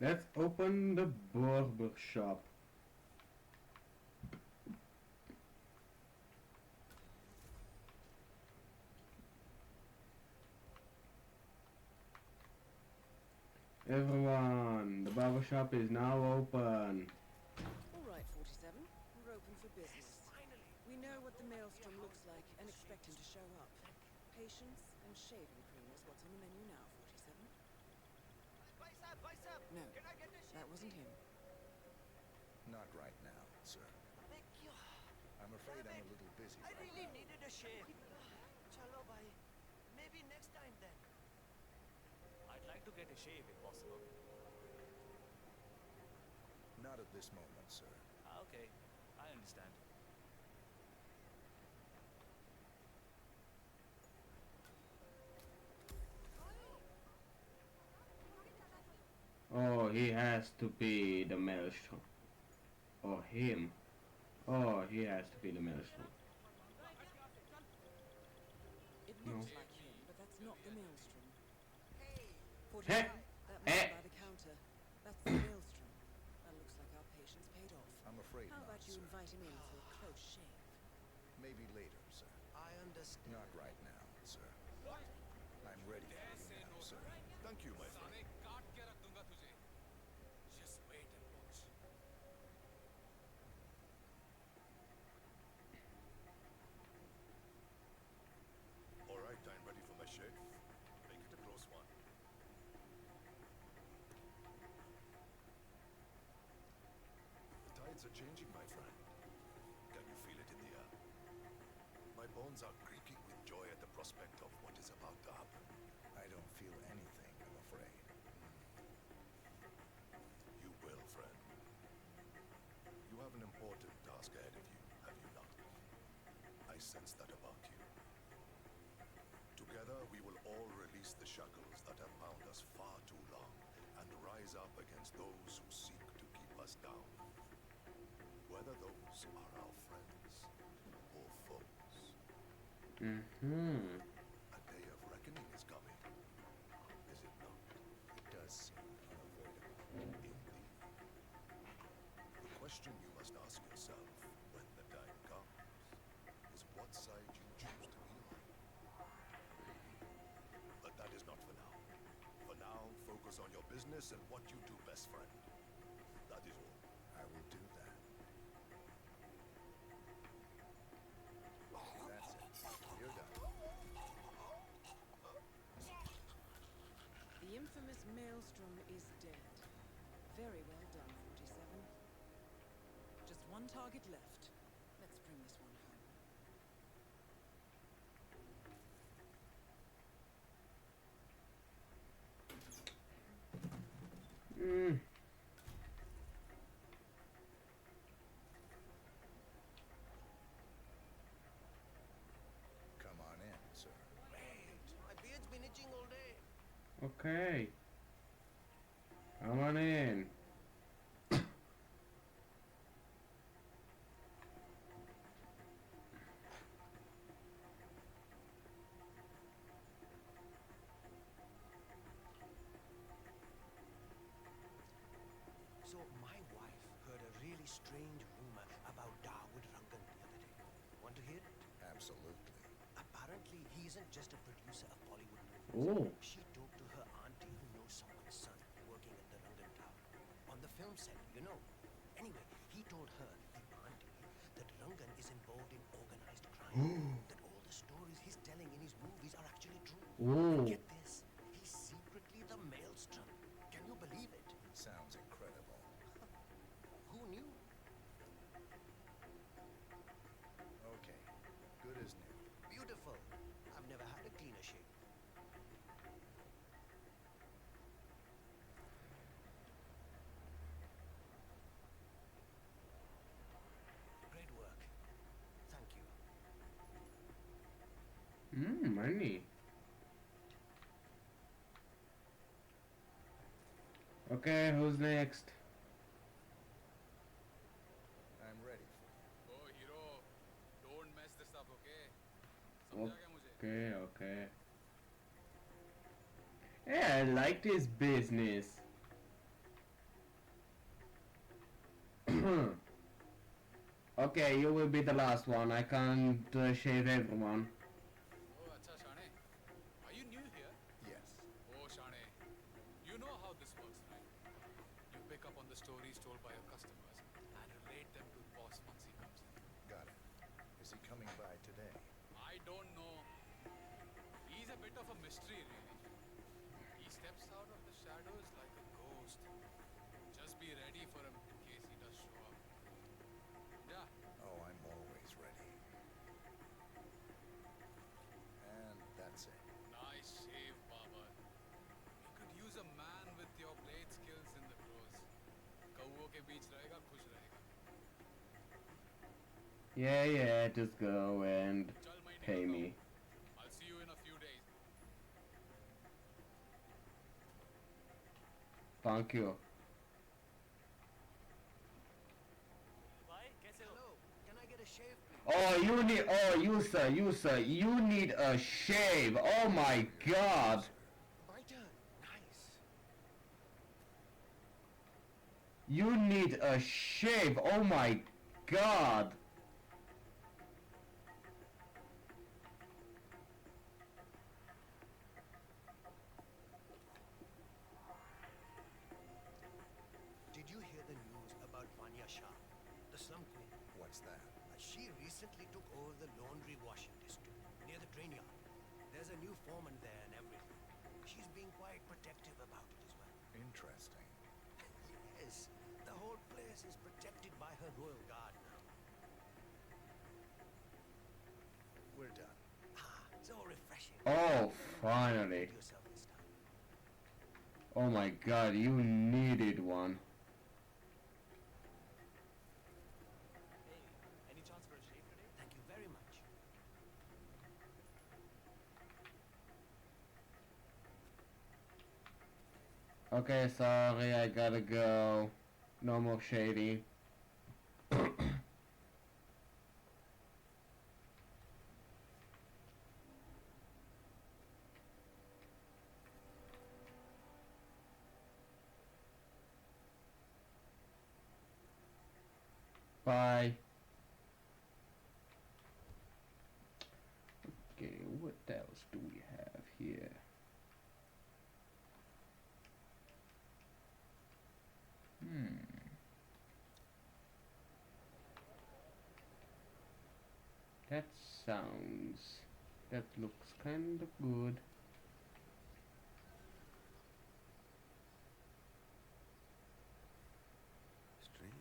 Speaker 1: Let's open the barber shop. Everyone, the barber shop is now open.
Speaker 2: All right, 47. We're open for business. We know what the maelstrom looks like and expect him to show up. Patience and shaving cream is what's on the menu now, 47. No, that wasn't him.
Speaker 20: Not right now, sir. I'm afraid I'm a little busy
Speaker 6: I
Speaker 20: right
Speaker 6: really
Speaker 20: now.
Speaker 6: needed a shave. Chalo bhai. Maybe next time then. I'd like to get a shave if possible.
Speaker 20: Not at this moment, sir.
Speaker 6: Okay, I understand.
Speaker 1: Oh, he has to be the maelstrom. Or him. Oh, he has to be the maelstrom.
Speaker 2: It
Speaker 1: No.
Speaker 2: looks like him, but that's not the maelstrom.
Speaker 1: Hey!
Speaker 2: 45. That man by the counter. That's the maelstrom. That looks like our patient's paid off.
Speaker 20: I'm afraid
Speaker 2: How
Speaker 20: not,
Speaker 2: about you
Speaker 20: sir.
Speaker 2: invite him in for a close shave?
Speaker 20: Maybe later, sir.
Speaker 6: I understand.
Speaker 20: Not right now, sir. I'm ready for you now, sir.
Speaker 10: Thank you, my friend.
Speaker 21: Just wait and watch.
Speaker 10: All right, I'm ready for my shave. Make it a close one. The tides are changing, my friend. Can you feel it in the air? My bones are creaking with joy at the prospect of what is about to happen.
Speaker 20: I don't feel anything, I'm afraid.
Speaker 10: You will, friend. You have an important task ahead of you, have you not? I sense that about you. Together, we will all release the shackles that have bound us far too long and rise up against those who seek to keep us down. Whether those are our friends or foes.
Speaker 1: Mm-hmm.
Speaker 10: A day of reckoning is coming, is it not?
Speaker 20: It does seem unavoidable.
Speaker 10: Indeed. The question you must ask yourself when the time comes is what side you choose to be on. But that is not for now. For now, focus on your business and what you do best, friend. That is all.
Speaker 20: I will do that. That's it. You're done.
Speaker 2: The infamous maelstrom is dead. Very well done, 47. Just one target left. Let's bring this one home.
Speaker 1: Mm.
Speaker 20: Come on in, sir.
Speaker 6: My beard's been itching all day.
Speaker 1: Okay. Come on in.
Speaker 6: So my wife heard a really strange rumor about Dawood Rangan the other day. Want to hear it?
Speaker 20: Absolutely.
Speaker 6: Apparently, he isn't just a producer of Bollywood movies.
Speaker 1: Oh.
Speaker 6: She talked to her auntie who knows someone's son working at the Rangan Tower. On the film set, you know. Anyway, he told her, the auntie, that Rangan is involved in organized crime. That all the stories he's telling in his movies are actually true.
Speaker 1: Oh.
Speaker 6: Get this, he's secretly the maelstrom. Can you believe it?
Speaker 20: Sounds incredible.
Speaker 6: Who knew?
Speaker 20: Okay. Good as new.
Speaker 6: Beautiful. I've never had a cleaner shave. Great work. Thank you.
Speaker 1: Money. Okay, who's next?
Speaker 20: I'm ready for you.
Speaker 21: Oh, hero, don't mess this up, okay?
Speaker 1: Okay, okay. Yeah, I like this business. Okay, you will be the last one. I can't shave everyone.
Speaker 21: Oh, acha Shane. Are you new here?
Speaker 20: Yes.
Speaker 21: Oh, Shane. You know how this works, right? You pick up on the stories told by your customers and relate them to the boss once he comes in.
Speaker 20: Got it. Is he coming by today?
Speaker 21: I don't know. He's a bit of a mystery, really. He steps out of the shadows like a ghost. Just be ready for him in case he does show up. Yeah.
Speaker 20: Oh, I'm always ready. And that's it.
Speaker 21: Nice shave, Baba. We could use a man with your blade skills in the pros. कौओं के बीच रहेगा, खुश रहेगा.
Speaker 1: Yeah, just go and pay me.
Speaker 21: I'll see you in a few days.
Speaker 1: Thank you.
Speaker 6: Bhai, kaise ho? Hello, can I get a shave, please?
Speaker 1: Oh, you sir, you need a shave. Oh my god.
Speaker 6: My turn. Nice.
Speaker 1: You need a shave. Oh my god.
Speaker 8: Did you hear the news about Vanya Shah, the slum queen?
Speaker 20: What's that?
Speaker 8: She recently took over the laundry washing district near the train yard. There's a new foreman there and everything. She's being quite protective about it as well.
Speaker 20: Interesting.
Speaker 8: Yes, the whole place is protected by her royal guard now.
Speaker 20: We're done.
Speaker 8: Ah, so refreshing.
Speaker 1: Oh, finally.
Speaker 8: Treat yourself this time.
Speaker 1: Oh my god, you needed one.
Speaker 6: Hey, any chance for a shave today?
Speaker 8: Thank you very much.
Speaker 1: Okay, sorry, I gotta go. No more shady. Bye. Okay, what else do we have here? That looks kind of good.
Speaker 15: Strange.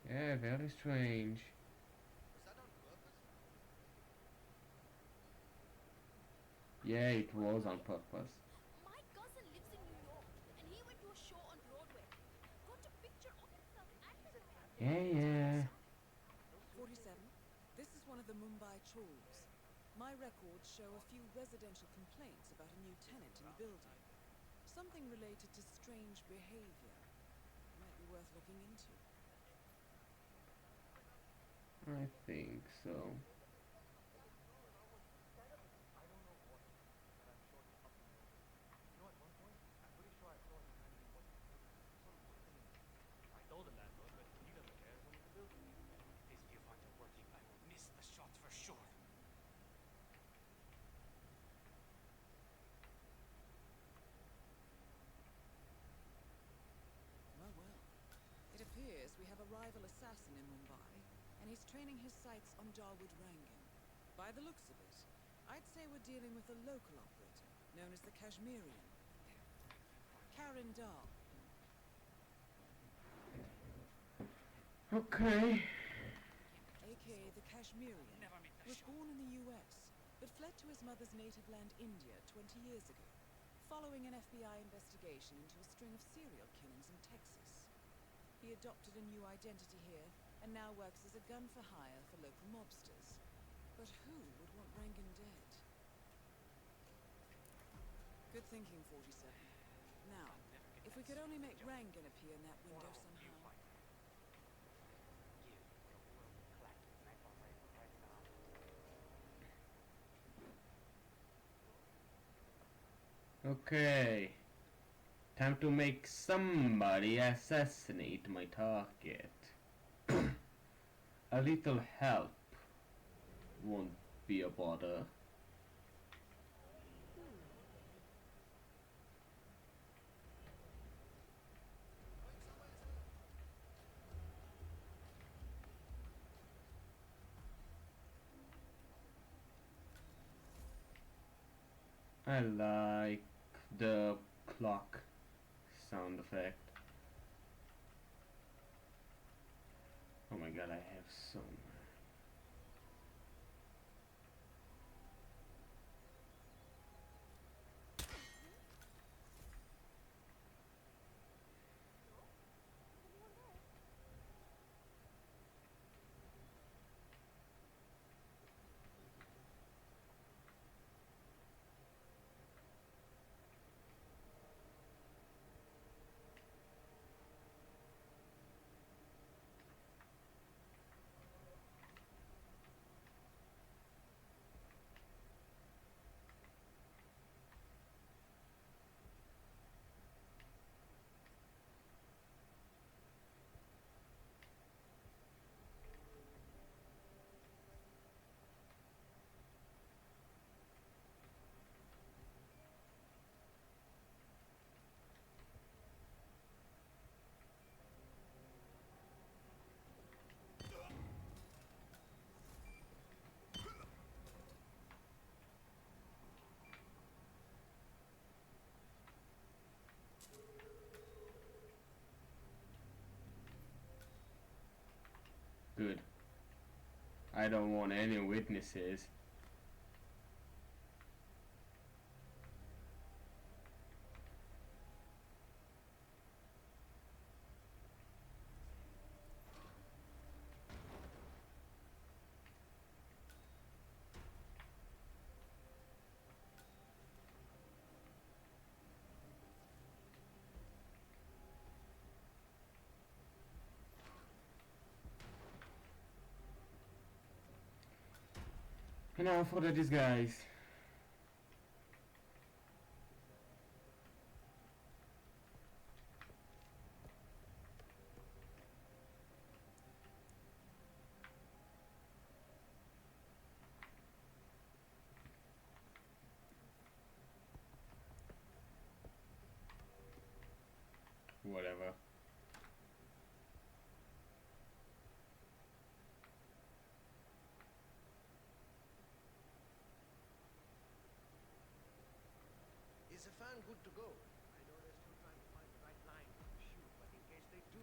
Speaker 1: Yeah, very strange. Yeah, it was on purpose.
Speaker 4: My cousin lives in New York, and he went to a show on Broadway. Got a picture of himself at the
Speaker 1: Yeah.
Speaker 2: 47. This is one of the Mumbai chores. My records show a few residential complaints about a new tenant in the building. Something related to strange behavior. Might be worth looking into.
Speaker 1: I think so.
Speaker 18: I told the landlord, but he doesn't care as long as the building.
Speaker 5: This viewfinder working, I will miss the shot for sure.
Speaker 2: Well. It appears we have a rival assassin in Mumbai, and he's training his sights on Dawood Rangan. By the looks of it, I'd say we're dealing with a local operator, known as the Kashmirian. Karen Dahl.
Speaker 1: Okay.
Speaker 2: aka the Kashmirian, was born in the US, but fled to his mother's native land, India, 20 years ago, following an FBI investigation into a string of serial killings in Texas. He adopted a new identity here, and now works as a gun for hire for local mobsters. But who would want Rangan dead? Good thinking, 47. Now, if we could only make Rangan appear in that window somehow.
Speaker 1: Okay. Time to make somebody assassinate my target. A little help won't be a bother. I like the clock sound effect. Oh my god, I have so much. Good. I don't want any witnesses. And now for the disguise. Whatever.
Speaker 8: Is the fan good to go? I know they're still trying to find the right line to shoot, but in case they do,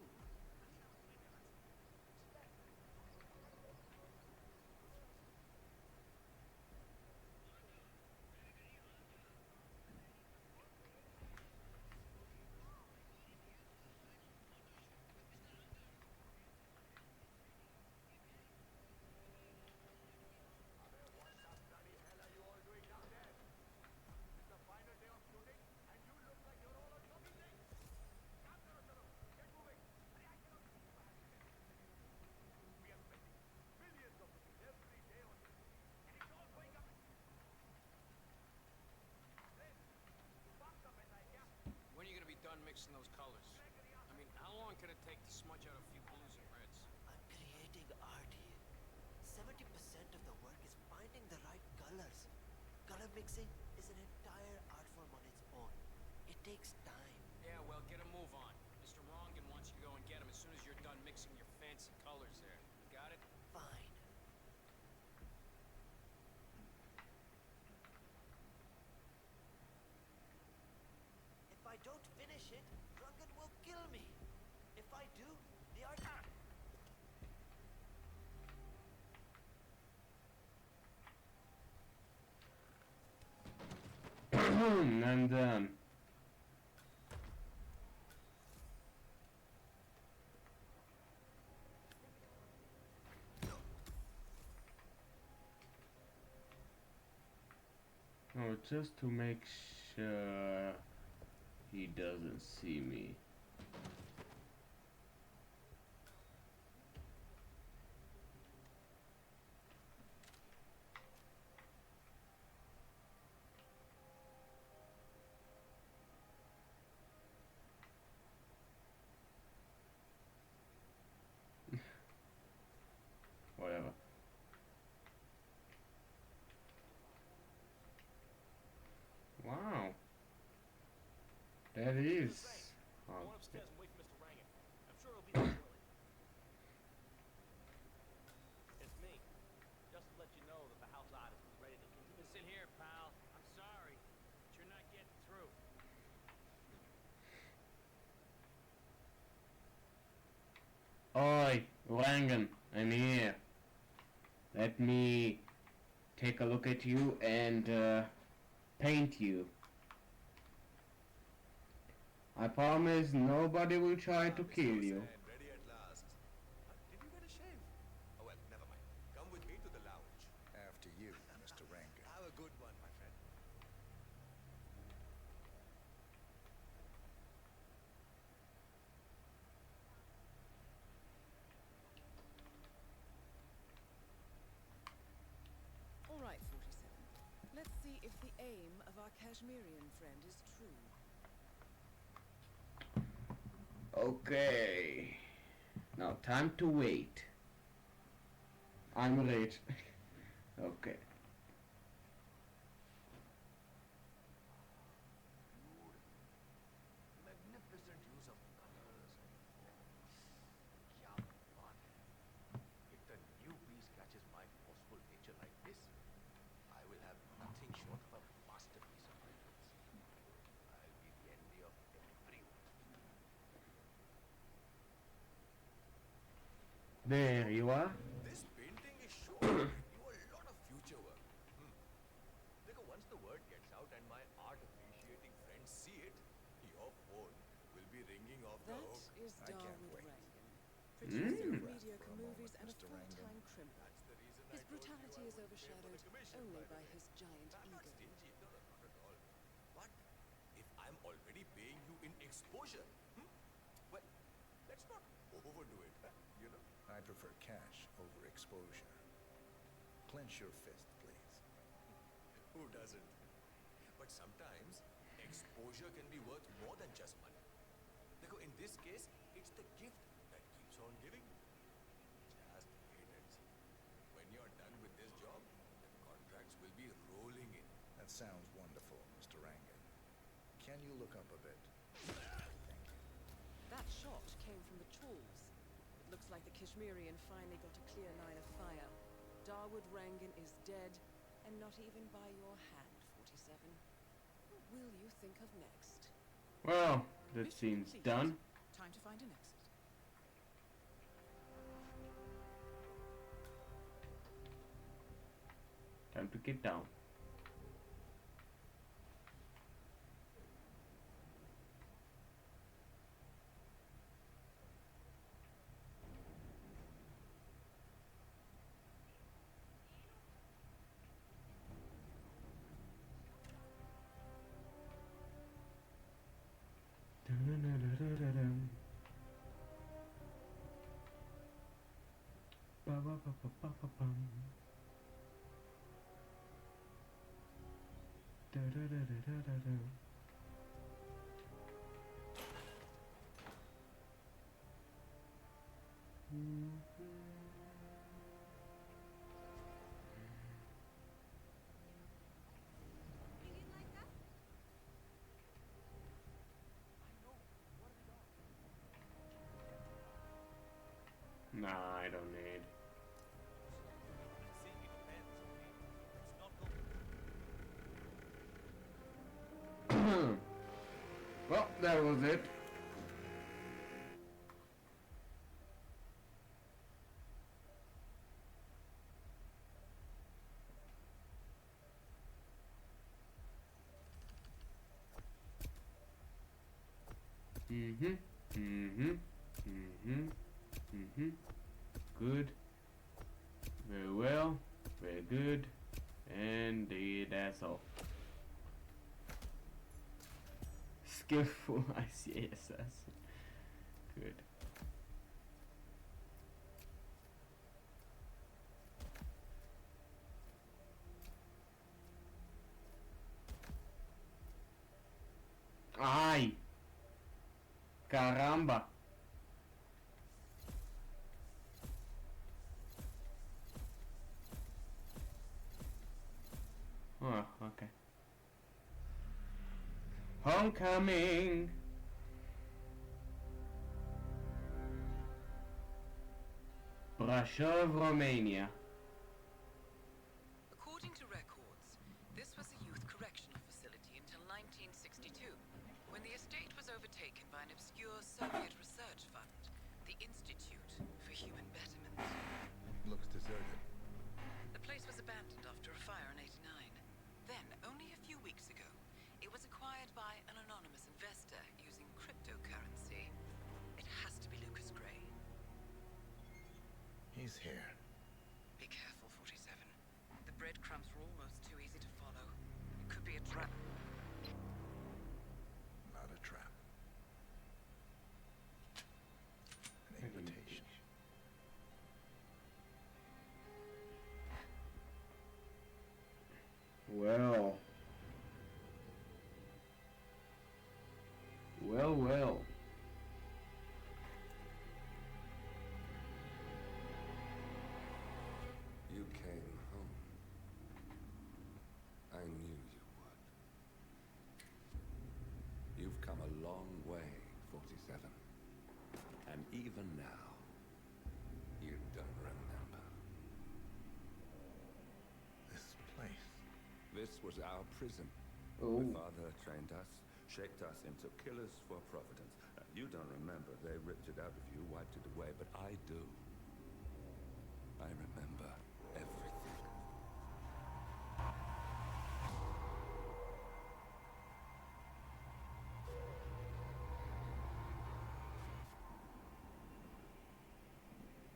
Speaker 5: When are you gonna be done mixing those colors? I mean, how long can it take to smudge out a few blues and reds?
Speaker 8: I'm creating art here. 70% of the work is finding the right colors. Color mixing is an entire art form on its own. It takes time.
Speaker 5: Yeah, well, get a move on. Mr. Rongan wants you to go and get him as soon as you're done mixing your fancy colors there. Got it?
Speaker 8: Fine. If I don't finish it, Drunken will kill me. If I do, the art...
Speaker 1: I'm done. Oh, just to make sure he doesn't see me. That is.
Speaker 18: Go
Speaker 1: Oh,
Speaker 18: on upstairs and wait for Mr. Rangan. I'm sure he'll be there shortly. It's me. Just to let you know that the house artist is ready to continue.
Speaker 6: Listen here, pal. I'm sorry, but you're not getting through.
Speaker 1: Oi, Rangan, I'm here. Let me take a look at you and paint you. I promise nobody will try to kill you.
Speaker 11: Ready at last. Did you get a shave? Oh well, never mind. Come with me to the lounge.
Speaker 20: After you, Mr. Rangan.
Speaker 11: Have a good one, my friend.
Speaker 2: All right, 47. Let's see if the aim of our Kashmirian friend is true.
Speaker 1: Okay. Now time to wait. I'm late. Okay.
Speaker 11: Magnificent use of colors and forms. Kya baat hai. If the new piece catches my forceful nature like this, I will have nothing short of a masterpiece of brilliance. I'll be the envy of everyone.
Speaker 1: There you are.
Speaker 11: This painting is sure to give you a lot of future work. Because once the word gets out and my art appreciating friends see it, your phone will be ringing off the
Speaker 2: That
Speaker 11: hook.
Speaker 2: is
Speaker 20: I can't
Speaker 2: Darwood
Speaker 20: wait.
Speaker 2: Rangan,
Speaker 1: Mm.
Speaker 2: producer of
Speaker 20: Breath
Speaker 2: mediocre
Speaker 20: for a moment,
Speaker 2: movies and a
Speaker 20: Mr. Rangan.
Speaker 2: full-time criminal.
Speaker 11: That's the reason
Speaker 2: His
Speaker 11: I told you
Speaker 2: brutality
Speaker 11: I
Speaker 2: is
Speaker 11: wouldn't pay for the
Speaker 2: overshadowed
Speaker 11: commission,
Speaker 2: only
Speaker 11: by the
Speaker 2: by
Speaker 11: way.
Speaker 2: his giant
Speaker 11: I'm not
Speaker 2: ego.
Speaker 11: stingy, no, not at all. But if I'm already paying you in exposure, well, let's not overdo it, you know?
Speaker 20: I prefer cash over exposure. Clench your fist, please.
Speaker 11: Who doesn't? But sometimes exposure can be worth more than just money. Because in this case, it's the gift that keeps on giving. Just wait and see. When you're done with this job, the contracts will be rolling in.
Speaker 20: That sounds wonderful, Mr. Rangan. Can you look up a bit?
Speaker 2: That shot came from the tools. It looks like the Kashmirian finally got a clear line of fire. Darwood Rangan is dead, and not even by your hand, 47. What will you think of next?
Speaker 1: Well, that
Speaker 2: Mission
Speaker 1: seems
Speaker 2: completed.
Speaker 1: done.
Speaker 2: Time to find an exit.
Speaker 1: Time to get down. Dun-dun-dun-dun-dun-dun. Ba-ba-ba-ba-ba-ba-bum. Da-da-da-da-da-da-da. Nah, I don't need. Well, that was it. Good. Very well. Very good. And that's all. Skillful ICA assassin. Good. Ay. Caramba. Oh, okay. Homecoming! Brasov, Romania.
Speaker 2: According to records, this was a youth correctional facility until 1962, when the estate was overtaken by an obscure Soviet research fund, the Institute for Human Betterment.
Speaker 20: Looks deserted.
Speaker 2: The place was abandoned after a fire in '89. Then, only a few weeks ago, it was acquired by an anonymous investor using cryptocurrency. It has to be Lucas Gray.
Speaker 20: He's here.
Speaker 2: Be careful, 47. The breadcrumbs were almost too easy to follow. It could be a trap.
Speaker 20: Not a trap. An invitation.
Speaker 1: Well. Well.
Speaker 15: You came home. I knew you would. You've come a long way, 47. And even now, you don't remember.
Speaker 20: This place.
Speaker 15: This was our prison.
Speaker 1: Oh.
Speaker 15: My father trained us, shaped us into killers for Providence. You don't remember. They ripped it out of you, wiped it away, but I do. I remember everything.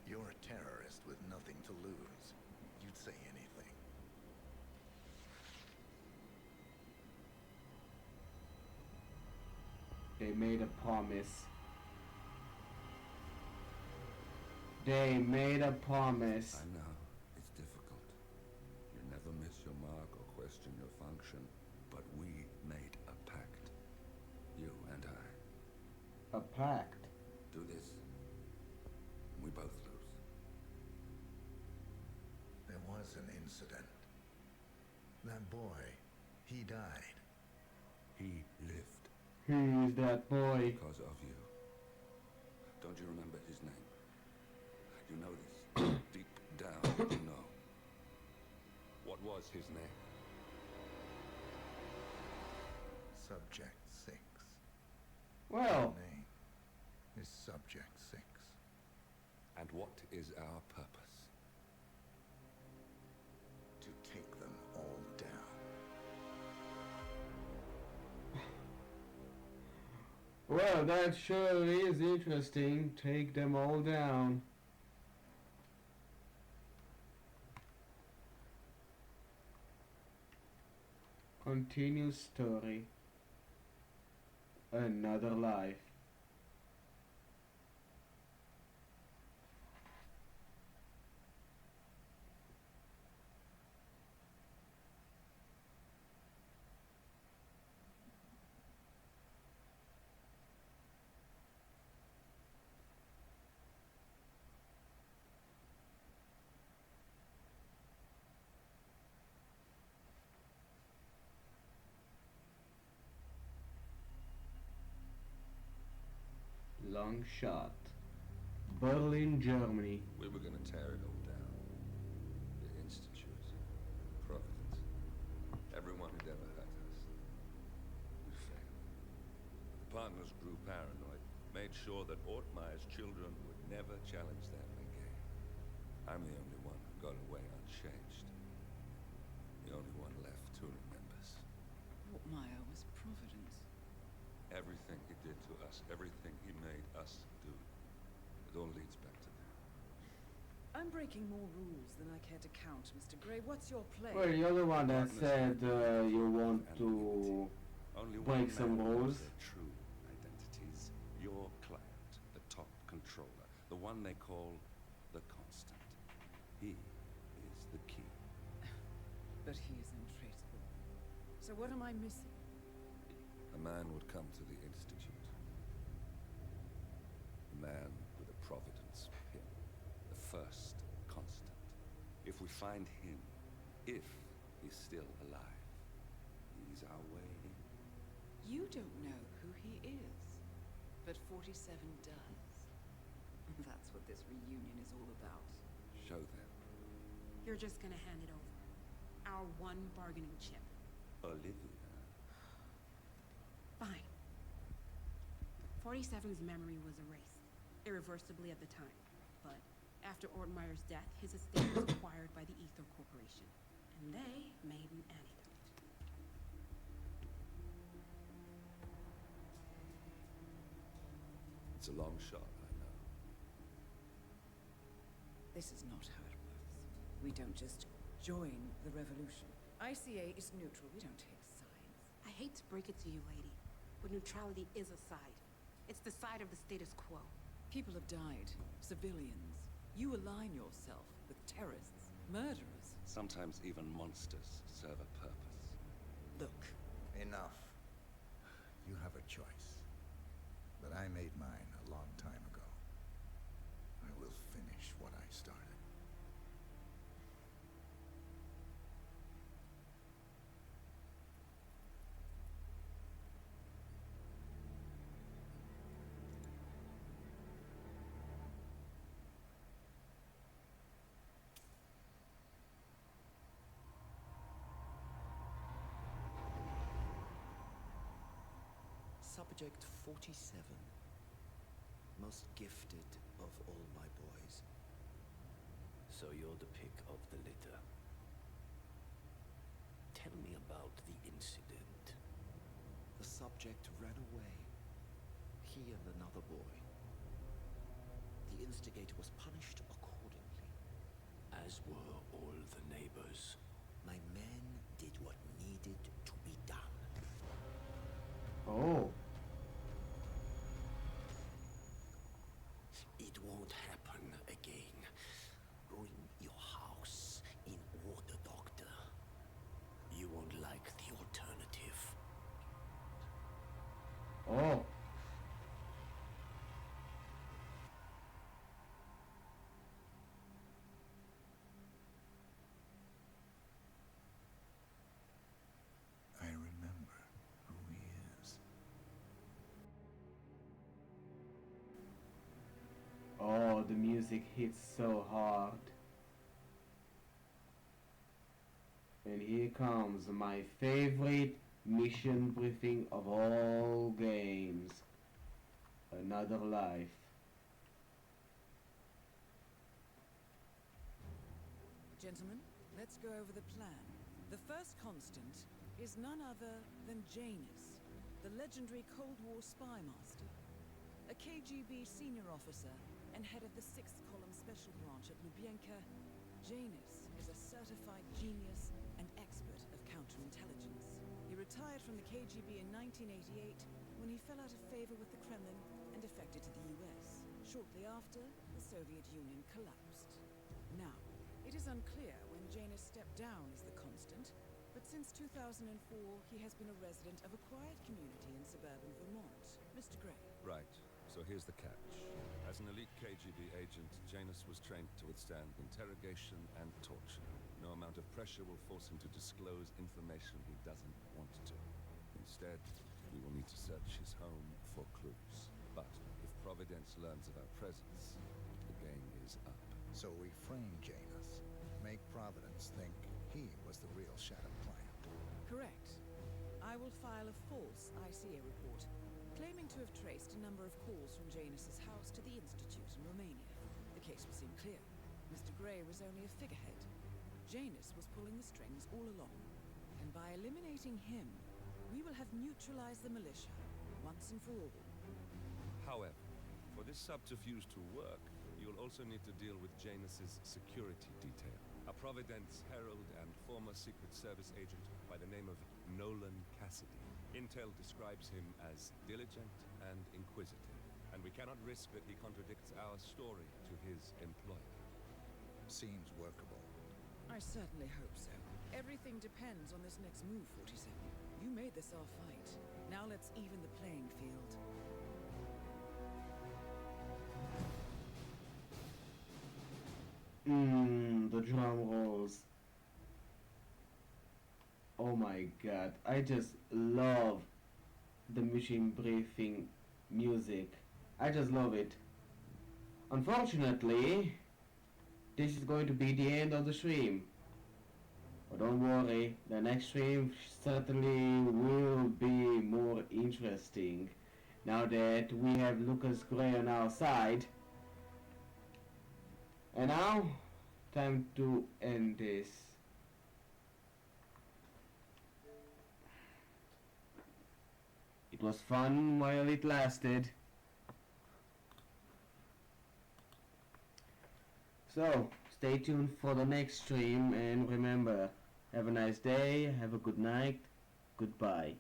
Speaker 20: You're a terrorist with nothing to lose. You'd say anything.
Speaker 1: They made a promise. They made a promise.
Speaker 15: I know. It's difficult. You never miss your mark or question your function. But we made a pact. You and I.
Speaker 1: A pact.
Speaker 15: Do this. We both lose.
Speaker 20: There was an incident. That boy, he died.
Speaker 15: He lived.
Speaker 1: Who is that boy?
Speaker 15: Because of you. Don't you remember his name? You know this. Deep down, you know. What was his name?
Speaker 20: Subject 6.
Speaker 1: Well.
Speaker 20: His name is Subject 6.
Speaker 15: And what is our purpose?
Speaker 20: To take them all down.
Speaker 1: Well, that sure is interesting. Take them all down. Continue story. Another life. Long shot. Berlin, Germany.
Speaker 15: We were going to tear it all down. The Institute, Providence, everyone who'd ever hurt us. We failed. The partners grew paranoid, made sure that Ortmeyer's children would never challenge them again. I'm the only one who got away unchanged. The only one left who remembers.
Speaker 2: Ortmeyer was Providence.
Speaker 15: Everything he did to us, everything he made us do, it all leads back to that.
Speaker 2: I'm breaking more rules than I care to count, Mr. Gray. What's your play?
Speaker 1: Well, you're the one that said you want to
Speaker 15: Only
Speaker 1: break
Speaker 15: one
Speaker 1: some
Speaker 15: man knows
Speaker 1: rules.
Speaker 15: their true identities. Your client, the top controller, the one they call the Constant. He is the key.
Speaker 2: But he is untraceable. So what am I missing?
Speaker 15: A man would come to the Institute. A man with a Providence pin. The first Constant. If we find him, if he's still alive, he's our way in.
Speaker 2: You don't know who he is, but 47 does. That's what this reunion is all about.
Speaker 15: Show them.
Speaker 12: You're just gonna hand it over. Our one bargaining chip.
Speaker 15: Olivia.
Speaker 12: Fine. 47's memory was erased, irreversibly at the time. But after Ortmeyer's death, his estate was acquired by the Ether Corporation. And they made an antidote.
Speaker 15: It's a long shot, I know.
Speaker 2: This is not how it works. We don't just join the revolution. ICA is neutral. We don't take sides.
Speaker 12: I hate to break it to you, lady, but neutrality is a side. It's the side of the status quo.
Speaker 2: People have died. Civilians. You align yourself with terrorists, murderers.
Speaker 15: Sometimes even monsters serve a purpose.
Speaker 2: Look.
Speaker 20: Enough. You have a choice. But I made mine a long time ago. I will finish what I started.
Speaker 8: Subject 47. Most gifted of all my boys.
Speaker 3: So you're the pick of the litter. Tell me about the incident.
Speaker 8: The subject ran away. He and another boy. The instigator was punished accordingly.
Speaker 3: As were all the neighbors.
Speaker 8: My men did what needed to be done.
Speaker 1: Oh.
Speaker 3: It won't happen again. Bring your house in order, Doctor. You won't like the alternative.
Speaker 1: Oh.
Speaker 20: I remember who he is.
Speaker 1: Oh, the music hits so hard. And here comes my favorite mission briefing of all games. Another life.
Speaker 2: Gentlemen, let's go over the plan. The first constant is none other than Janus, the legendary Cold War spy master. A KGB senior officer and head of the 6th Column Special Branch at Lubyanka, Janus is a certified genius and expert of counterintelligence. He retired from the KGB in 1988 when he fell out of favor with the Kremlin and defected to the US. Shortly after, the Soviet Union collapsed. Now, it is unclear when Janus stepped down as the constant, but since 2004, he has been a resident of a quiet community in suburban Vermont. Mr. Gray.
Speaker 15: Right. So here's the catch. As an elite KGB agent, Janus was trained to withstand interrogation and torture. No amount of pressure will force him to disclose information he doesn't want to. Instead, we will need to search his home for clues. But if Providence learns of our presence, the game is up.
Speaker 20: So we frame Janus. Make Providence think he was the real Shadow client.
Speaker 2: Correct. I will file a false ICA report, claiming to have traced a number of calls from Janus's house to the Institute in Romania. The case will seem clear. Mr. Gray was only a figurehead. Janus was pulling the strings all along. And by eliminating him, we will have neutralized the militia, once and for all.
Speaker 15: However, for this subterfuge to work, you'll also need to deal with Janus's security detail. A Providence herald and former Secret Service agent by the name of Nolan Cassidy. Intel describes him as diligent and inquisitive, and we cannot risk that he contradicts our story to his employer.
Speaker 20: Seems workable.
Speaker 2: I certainly hope so. Everything depends on this next move, 47. You made this our fight. Now let's even the playing field.
Speaker 1: The drum rolls. Oh my god, I just love the machine briefing music. I just love it. Unfortunately, this is going to be the end of the stream. But don't worry, the next stream certainly will be more interesting. Now that we have Lucas Gray on our side. And now, time to end this. It was fun while it lasted. So, stay tuned for the next stream, and remember, have a nice day, have a good night, goodbye.